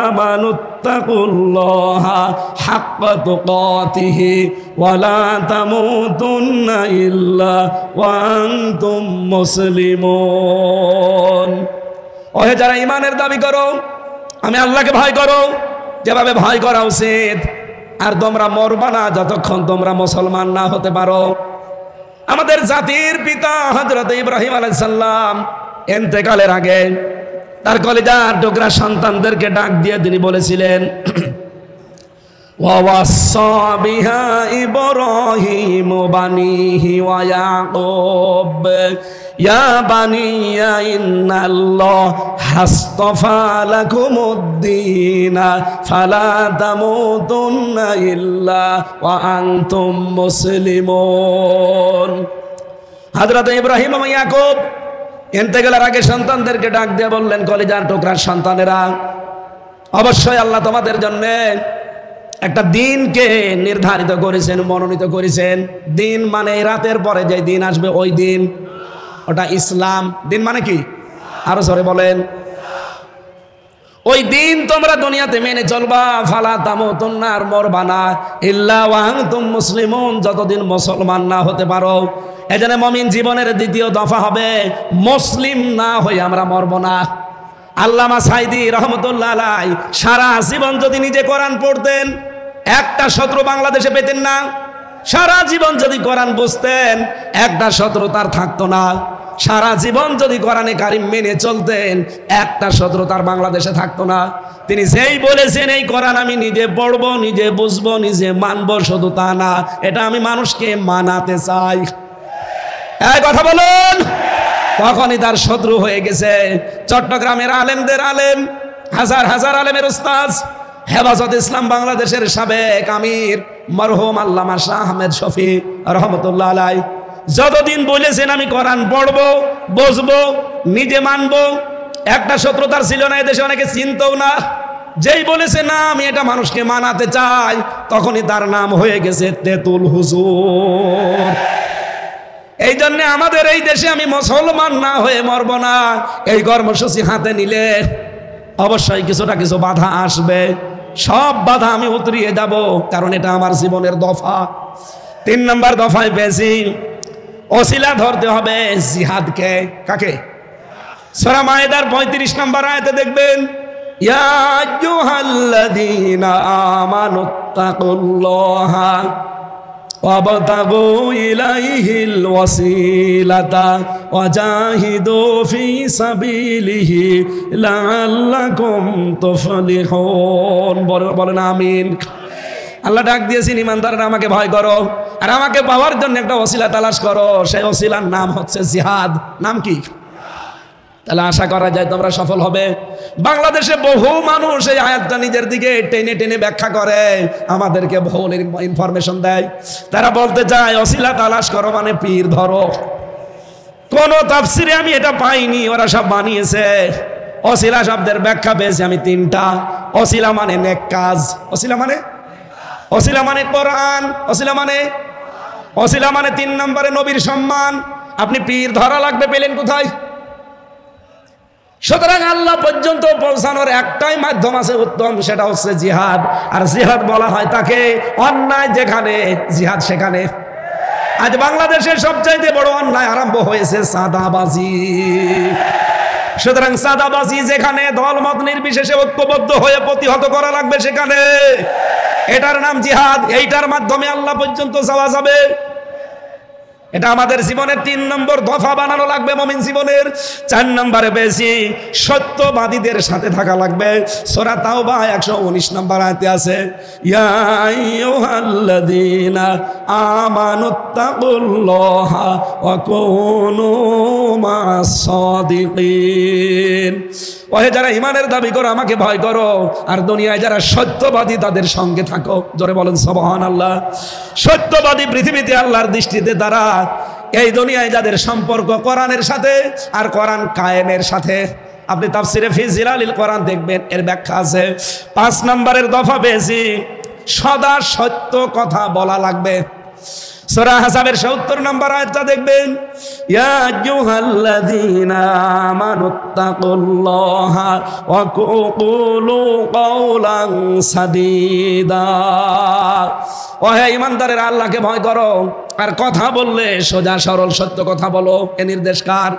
আমানুত্তাকুল্লাহা হাক্কা তুকাতিহি ওয়া লা তামুতুন্না ইল্লা ওয়া আনতুম মুসলিমুন। ওহে যারা ঈমানের দাবি করো, আমি আল্লাহকে ভয় করো যেভাবে ভয় করা উচিত, আর তোমরা মরবা না যতক্ষণ তোমরা মুসলমান না হতে পারো। আমাদের জাতির পিতা হযরত ইব্রাহিম আলাইহিস সালাম ইন্তেকালের আগে তার কলিজার টুকরা সন্তানদেরকে ডাক দিয়ে তিনি বলেছিলেন, ওয়া ওয়াসা বিহা ইব্রাহিম বানিহি ওয়া ইয়াকুব ইয়া বানিয়া ইন্নাল্লাহা হাসতাফা লাকুমুদ্দীন ফালা তামুতুন্না ইল্লা ওয়া আনতুম মুসলিমুন। হযরত ইব্রাহিম এবং ইয়াকুব ইন্তেকালের আগে সন্তানদেরকে ডাক দিয়ে বললেন, কলিজার টুকরার সন্তানেরা, অবশ্যই আল্লাহ তোমাদের জন্য একটা দিনকে নির্ধারিত করেছেন, মনোনীত করেছেন। দিন মানে রাতের পরে যে দিন আসবে ওই দিন, ওটা ইসলাম। দিন মানে কি? আরো জোরে বলেন। ওই দিন তোমরা দুনিয়াতে মেনে চলবা। ফালা তামুতুন্না, আর মরবা না, ইল্লা ওয়া আনতুম মুসলিমুন, যতদিন মুসলমান না হতে পারো। এজন্য মুমিন জীবনের দ্বিতীয় দফা হবে মুসলিম না হয়ে আমরা মরব না। আল্লামা সাইদি রহমতুল্লাহ আলাইহি সারা জীবন যদি নিজে কোরআন পড়তেন, একটা শত্রু বাংলাদেশে পেতেন না। সারা জীবন যদি কোরআন বুঝতেন, একটা শত্রু তার থাকতো না। সারা জীবন যদি কোরআনে কারিম মেনে চলতেন, একটা শত্রু তার বাংলাদেশে থাকতো না। তিনি যেই বলেছেন এই কোরআন আমি নিজে পড়বো, নিজে বুঝবো, নিজে মানবো, শুধু তা না, এটা আমি মানুষকে মানাতে চাই। এই কথা বলুন। তখনই তার শত্রু হয়ে গেছে চট্টগ্রামের আলেমদের আলেম, হাজার হাজার আলেমের উস্তাদ, হেফাজত ইসলাম বাংলাদেশের সাবেক আমির মরহুম আল্লামা শাহ আহমেদ শফি রহমতুল্লাহ আলাইহি। যতদিন বলেছেন আমি কোরআন পড়বো, বুঝবো, নিজে মানবো, একটা শত্রু তার ছিল না। এদেশে অনেকে চিনতও না। যেই বলেছে না আমি এটা মানুষকে মানাতে চাই, তখনই তার নাম হয়ে গেছে তেতুল হুজুর। এই জন্য আমাদের এই দেশে আমি মুসলমান না হয়ে মরব না। এই কর্মসূচি হাতে নিলে অবশ্যই কিছুটা কিছু বাধা আসবে। সব বাধা আমি উতরিয়ে যাব, কারণ এটা আমার জীবনের দফা। 3 নম্বর দফায় পেয়েছি ওসিলা ধরতে হবে জিহাদকে। কাকে? সূরা মায়েদার 35 নম্বর আয়াতে দেখবেন, ইয়া আইয়ুহাল্লাযীনা আমানুত্তাকুল্লাহা ওয়াবতাগু ইলাইহিল ওয়াসিলাতা ওয়াজাহিদু ফি সাবিলিহি লাআল্লাকুম তুফলিহুন। বলেন আমিন। আল্লাহ ডাক দিয়েছেন, ইমানদাররা আমাকে ভয় করো আর আমাকে পাওয়ার জন্য একটা ওসিলা তালাশ করো। সেই ওসিলার নাম হচ্ছে জিহাদ। নাম কি? তাহলে আশা করা যায় তোমরা সফল হবে। বাংলাদেশে বহু মানুষ এই আয়াতটা নিজের দিকে টেনে টেনে ব্যাখ্যা করে, আমাদেরকে ভুল ইনফরমেশন দেয়। তারা বলতে চায় ওসিলা তালাশ করো মানে পীর ধরো। কোন তাফসিরে আমি এটা পাইনি, ওরা সব বানিয়েছে। ওসিলা শব্দের ব্যাখ্যা পেয়েছি আমি 3টা। ওসিলা মানে নেক কাজ, ওসিলা মানে কোরআন, ওসিলা মানে 3 নম্বরে নবীর সম্মান। আপনি পীর ধরা লাগবে পেলেন কোথায়? সুতরাং আল্লাহ পর্যন্ত পৌঁছানোর একটাই মাধ্যম আছে উত্তম, সেটা হচ্ছে জিহাদ। আর জিহাদ বলা হয় তাকে অন্যায় যেখানে, জিহাদ সেখানে। আজ বাংলাদেশের সবচাইতে বড় অন্যায় আরম্ভ হয়েছে চাঁদাবাজি। সুতরাং চাঁদাবাজি যেখানে, দলমত নির্বিশেষে ঐক্যবদ্ধ হয়ে প্রতিহত করা লাগবে সেখানে। এটার নাম জিহাদ। এইটার মাধ্যমে আল্লাহ পর্যন্ত যাওয়া যাবে। এটা আমাদের জীবনের 3 নম্বর দফা বানানো লাগবে মুমিন জীবনের। 4 নম্বরে বেশি সত্যবাদীদের সাথে থাকা লাগবে। সূরা তাওবা 119 নম্বর আয়াতে আছে, ইয়া আইয়ুহাল্লাযীনা আমানুত্তাকুল্লাহা ওয়া কুনু মা'আস সাদিকিন। ওহে যারা ঈমানের দাবি করো আমাকে ভয় করো, আর দুনিয়ায় যারা সত্যবাদী তাদের সঙ্গে থাকো। জোরে বলেন সুবহানাল্লাহ। সত্যবাদী পৃথিবীতে আল্লাহর দৃষ্টিতে তারা এই দুনিয়ায় যাদের সম্পর্ক কোরআনের সাথে আর কোরআন কায়েমের সাথে। আপনি তাফসিরে ফি জিলালিল কোরআন দেখবেন, এর ব্যাখ্যা আছে। 5 নম্বরের দফা পেয়েছি সদা সত্য কথা বলা লাগবে। সূরা হাসাবের 70 নম্বর আয়াতটা দেখবেন, ইয়া আইয়ুহাল্লাযীনা আমানুত্তাকুল্লাহা ওয়া কুলু কাওলান সাদীদা। ওহে ঈমানদারেরা আল্লাহকে ভয় করো, আর কথা বললে সোজা সরল সত্য কথা বলো। এ নির্দেশ কার?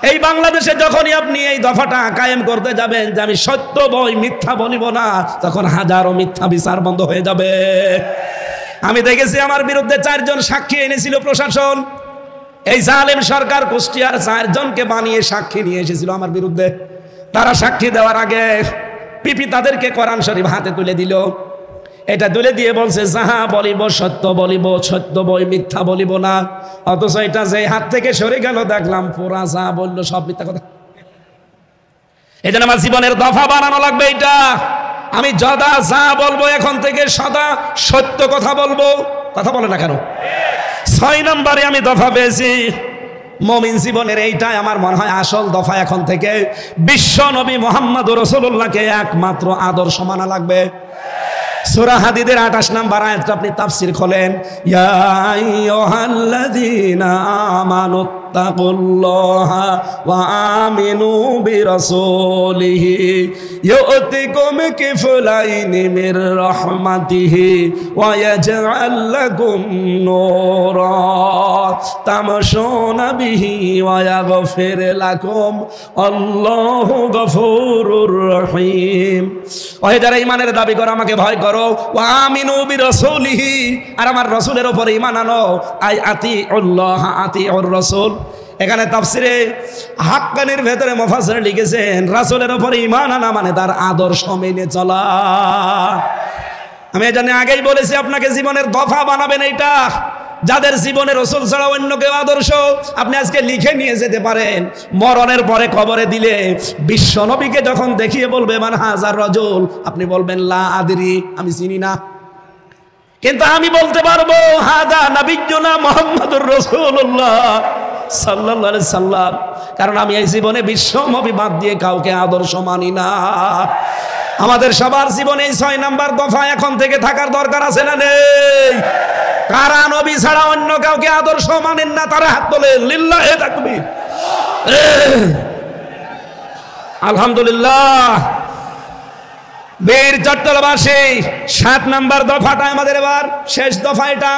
এই বাংলাদেশে যখনই আপনি এই দফাটা কায়েম করতে যাবেন যে আমি সত্য বই, মিথ্যা বলিব না, তখন হাজারো মিথ্যা বিচার বন্ধ হয়ে যাবে। আমি দেখেছি আমার বিরুদ্ধে 4 জন সাক্ষী এনেছিল প্রশাসন। এই জালেম সরকার কুষ্টিয়ার 4 জনকে বানিয়ে সাক্ষী নিয়ে এসেছিল আমার বিরুদ্ধে। তারা সাক্ষী দেওয়ার আগে পিপি তাদেরকে কোরআন শরীফ হাতে তুলে দিল। এটা তুলে দিয়ে বলছে যাহা বলিব সত্য বলিব, সত্য বই মিথ্যা বলিব না। অথচ এটা যে হাত থেকে সরে গেল দেখলাম পুরা যা বললো সব মিথ্যা কথা। এই জন্য আমার জীবনের দফা বানানো লাগবে। এটা আমি যদা যা বলবো এখন থেকে সদা সত্য কথা বলবো। কথা বলে না কেন? 6 নম্বরে আমি দফা পেয়েছি। মুমিন জীবনের এইটাই আমার মনে হয় আসল দফা। এখন থেকে বিশ্ব নবী মুহাম্মদুর রাসূলুল্লাহকে একমাত্র আদর্শ মানা লাগবে। সূরা হাদীদের 28 নম্বর আয়াতটা আপনি তাফসীর খোলেন, ইয়া আইয়ুহাল্লাযীনা আমানুত্তাকুল্লাহা ওয়া আমিনু বিরাসূলিহি ইউতিকুম কিফলাইনি মির রাহমাতিহি ওয়া ইয়াজআল লাকুম নূরা তামশুনা বিহি ওয়া ইয়াগফির লাকুম আল্লাহু গফুরুর রহিম। ওহে যারা ঈমানের দাবি করে আমাকে ভয় করো, ওয়া আমিনু বিরাসূলিহি, আর আমার রাসূলের উপরে ঈমান আনো। আই আতিউল্লাহ আতিউর রাসূল। এখানে তাফসিরে হাক্কানির ভেতরে মুফাসসির লিখেছেন রাসূলের উপরে ঈমান আনা মানে তার আদর্শ মেনে চলা। আমি এটা নিয়ে আগেই বলেছি আপনাকে জীবনের দফা বানাবেন এইটা। যাদের জীবনে রাসূল ছাড়া অন্য কেউ আদর্শ, আপনি আজকে লিখে নিয়ে যেতে পারেন। মরণের পরে কবরে দিলে বিশ্ব নবীকে যখন দেখিয়ে বলবে মান হাজার রাজুল, আপনি বলবেন লা আদরি, আমি চিনি না। কিন্তু আমি বলতে পারবো হাদা নবিয়্যুনা মুহাম্মাদুর রাসূলুল্লাহ সাল্লাল্লাহু আলাইহি সাল্লাম, কারণ আমি এই জীবনে বিশ্ব নবী বাদ দিয়ে কাউকে আদর্শ মানি না। আমাদের সবার জীবনে এই 6 নাম্বার দফা এখন থেকে থাকার দরকার আছে না নেই? কারা নবী ছাড়া অন্য কাউকে আদর্শ মানেন না তারা হাত তোলেন, লিল্লাহি তাকবীর। আলহামদুলিল্লাহ। বীর চট্টলবাসী 7 নাম্বার দফাটা আমাদের এবার শেষ দফা। এটা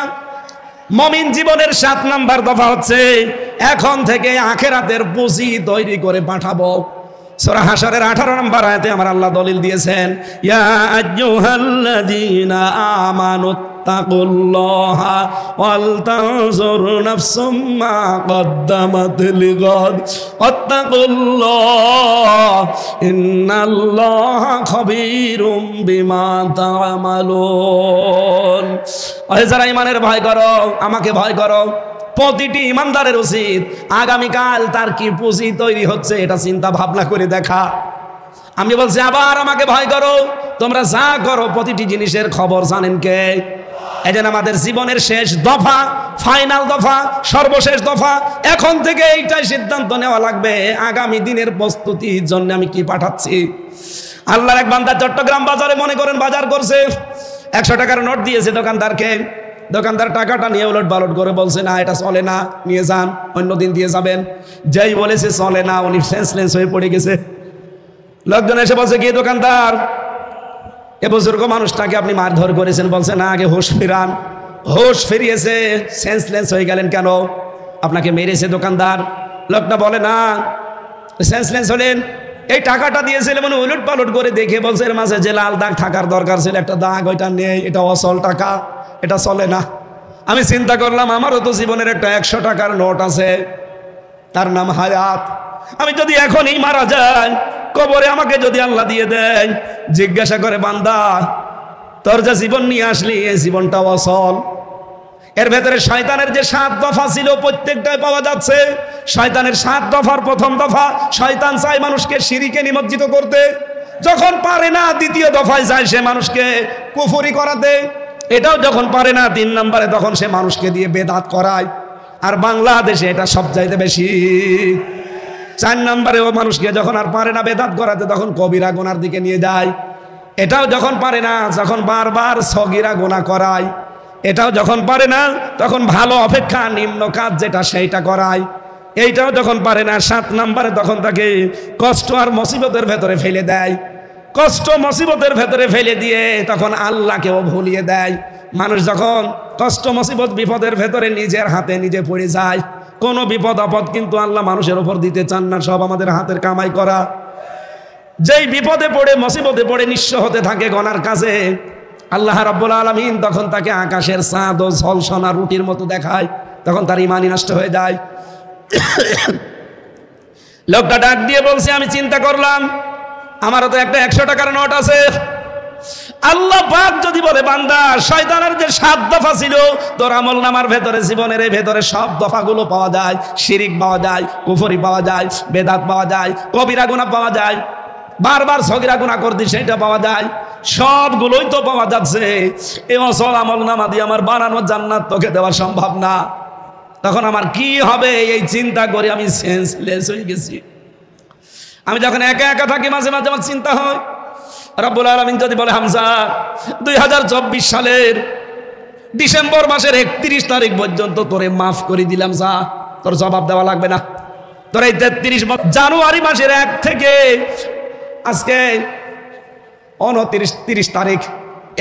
মুমিন জীবনের 7 নাম্বার দফা হচ্ছে এখন থেকে আখিরাতের পুঁজি তৈরি করে পাঠাবো। সূরা হাশরের 18 নম্বর আয়াতে আমার আল্লাহ দলিল দিয়েছেন, ইয়া আইয়ুহাল্লাযীনা আমানুত্তাকুল্লাহা ওয়াল তানজুর নাফসুম মা কদ্দামাত লিগাদ ওয়াত্তাকুল্লাহ ইন্নাল্লাহা খাবীরুম বিমা তা'মালুন। ওহে যারা ঈমানের ভয় করো, আমাকে ভয় করো। প্রতিটি ইমানদারের উচিত আগামীকাল তার কি পুঁজি তৈরি হচ্ছে এটা চিন্তা ভাবনা করে দেখা। আমি বলছি আবার আমাকে ভয় করো, তোমরা যা করো প্রতিটি জিনিসের খবর জানেন কে? এজন্য আমাদের জীবনের শেষ দফা, ফাইনাল দফা, সর্বশেষ দফা, এখন থেকে এইটাই সিদ্ধান্ত নেওয়া লাগবে আগামী দিনের প্রস্তুতির জন্য আমি কি পাঠাচ্ছি। আল্লাহর এক বান্দা চট্টগ্রাম বাজারে মনে করেন বাজার করছে, 100 টাকার নোট দিয়েছে দোকানদারকে। দোকানদার টাকাটা নিয়ে উলট পালট করে বলছে না এটা চলে না, নিয়ে যান, অন্য দিন দিয়ে যাবেন। যেই বলেছে চলে না উনি সেন্সলেস হয়ে পড়ে গেছে। লোকজন এসে বলছে কি দোকানদার এ বুজুর্গ মানুষটাকে আপনি মারধর করেছেন? বলছে না, আগে হোশ ফিরান। হোশ ফিরিয়েছে, সেন্সলেস হয়ে গেলেন কেন? আপনাকে মেরেছে দোকানদার। লোকটা বলে না, সেন্সলেস হলেন এই টাকাটা দিয়েছিল মানে উলট পালট করে দেখে বলছে এর মাঝে যে লাল দাগ থাকার দরকার ছিল একটা দাগ ওইটা নেই, এটা অসল টাকা, এটা চলে না। আমি চিন্তা করলাম আমারও তো জীবনের একটা 100 টাকার নোট আছে, তার নাম হায়াত। আমি যদি এখনই মারা যাই, কবরে আমাকে যদি আল্লাহ দিয়ে দেয়, জিজ্ঞাসা করে বান্দা তোর যে জীবন নিয়ে আসলি এই জীবনটা অসল। এর ভেতরে শয়তানের যে 7 দফা ছিল প্রত্যেকটাই পাওয়া যাচ্ছে। শয়তানের 7 দফার প্রথম দফা, শয়তান চায় মানুষকে শিরকে নিমজ্জিত করতে। যখন পারে না দ্বিতীয় দফায় যায় সে মানুষকে কুফরি করাতে। এটাও যখন পারে না 3 নম্বরে তখন সে মানুষকে দিয়ে বেদাত করায়। আর বাংলাদেশে এটা সবচাইতে বেশি। 4 নম্বরে ও মানুষকে যখন আর পারে না বেদাত করাতে তখন কবিরা গুনার দিকে নিয়ে যায়। এটাও যখন পারে না, যখন বারবার সগীরা গুনাহ করায়। এটাও যখন পারে না তখন ভালো অপেক্ষা নিম্ন কাজ যেটা সেইটা করায়। এইটাও যখন পারে না 7 নম্বরে তখন তাকে কষ্ট আর মুসিবতের ভেতরে ফেলে দেয়। কষ্ট মুসিবতের ভেতরে ফেলে দিয়ে তখন আল্লাহকেও ভুলিয়ে দেয়। মানুষ যখন কষ্ট মুসিবত বিপদের ভেতরে নিজের হাতে নিজে পড়ে যায়, কোনো বিপদ আপদ কিন্তু আল্লাহ মানুষের উপর দিতে চান না, সব আমাদের হাতের কামাই করা। যেই বিপদে পড়ে মুসিবতে পড়ে নিঃস্ব হতে থাকে গনার কাছে, আল্লাহ রাব্বুল আলামিন তখন তাকে আকাশের চাঁদ ও ঝলসনা রুটির মতো দেখায়, তখন তার ঈমানই নষ্ট হয়ে যায়। লোকটা ডাক দিয়ে বলছে আমি চিন্তা করলাম আমারও তো একটা 100 টাকার নোট আছে, আল্লাহ পাক যদি বলে বান্দা শয়তানের যে 7 দফা ছিল তোর আমলনামার ভেতরে জীবনের এই ভেতরে সব দফাগুলো পাওয়া যায়, শিরিক পাওয়া যায়, কুফরি পাওয়া যায়, বেদাত পাওয়া যায়, কবিরা গুনাহ পাওয়া যায়, বারবার সগীরা গুনাহ করতি সেটা পাওয়া যায়, সবগুলোই তো পাওয়া যাচ্ছে। এই অসল আমলনামা দিয়ে আমার বানানো জান্নাত তোকে দেওয়া সম্ভব না। তখন আমার কি হবে এই চিন্তা করে আমি সেন্সলেস হয়ে গেছি। আমি যখন একা একা থাকি মাঝে মাঝে আমার চিন্তা হয় রব্বুল আলামিন যদি বলে হামজা 2024 সালের ডিসেম্বর মাসের 31 তারিখ পর্যন্ত তোরে মাফ করে দিলাম, যা তোর জবাব দেওয়া লাগবে না। তোর এই 33 জানুয়ারি মাসের 1 থেকে আজকে 29-30 তারিখ,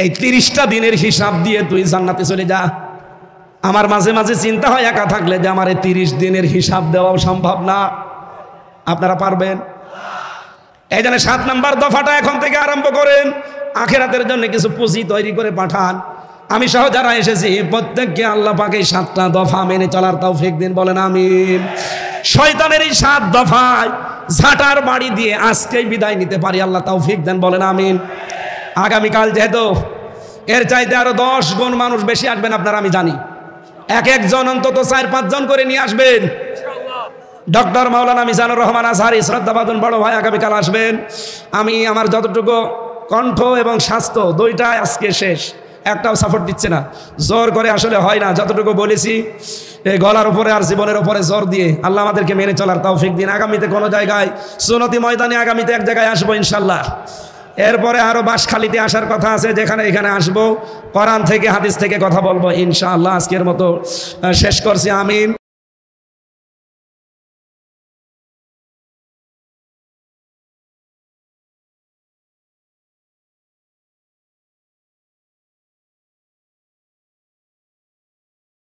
এই 30টা দিনের হিসাব দিয়ে তুই জান্নাতে চলে যা। আমার মাঝে মাঝে চিন্তা হয় একা থাকলে যে আমার এই 30 দিনের হিসাব দেওয়াও সম্ভব না। আপনারা পারবেন? এই জন্য 7 নম্বর দফাটা এখন থেকে আরম্ভ করেন, আখিরাতের জন্য কিছু পুঁজি তৈরি করে পাঠান। আমি সহ যারা এসেছি প্রত্যেককে আল্লাহ পাক এই 7টা দফা মেনে চলার তৌফিক দিন, বলেন আমিন। শয়তানের এই 7 দফায় ঝাঁটার বাড়ি দিয়ে আজকেই বিদায় নিতে পারি, আল্লাহ তৌফিক দেন, বলেন আমিন। আগামীকাল যেহেতু এর চাইতে আরো 10 গুণ মানুষ বেশি আসবেন আপনারা, আমি জানি। এক একজন অন্তত 4-5 জন করে নিয়ে আসবেন। ডক্টর মাওলানা মিজানুর রহমান আজহারি শ্রদ্ধাভাজন বড় ভাই আগামীকাল আসবেন। আমি আমার যতটুকু কণ্ঠ এবং স্বাস্থ্য দুইটাই আজকে শেষ, একটাও সাপোর্ট দিচ্ছে না, জোর করে আসলে হয় না। যতটুকু বলেছি এই গলার উপরে আর জীবনের উপরে জোর দিয়ে আল্লাহ আমাদেরকে মেনে চলার তৌফিক দিন। আগামীতে কোনো জায়গায় সুন্নতি ময়দানে আগামীতে এক জায়গায় আসবো ইনশাল্লাহ। এরপরে আরো বাঁশখালীতে আসার কথা আছে, যেখানে এখানে আসবো, কোরআন থেকে হাদিস থেকে কথা বলবো ইনশাআল্লাহ। আজকের মতো শেষ করছি, আমিন।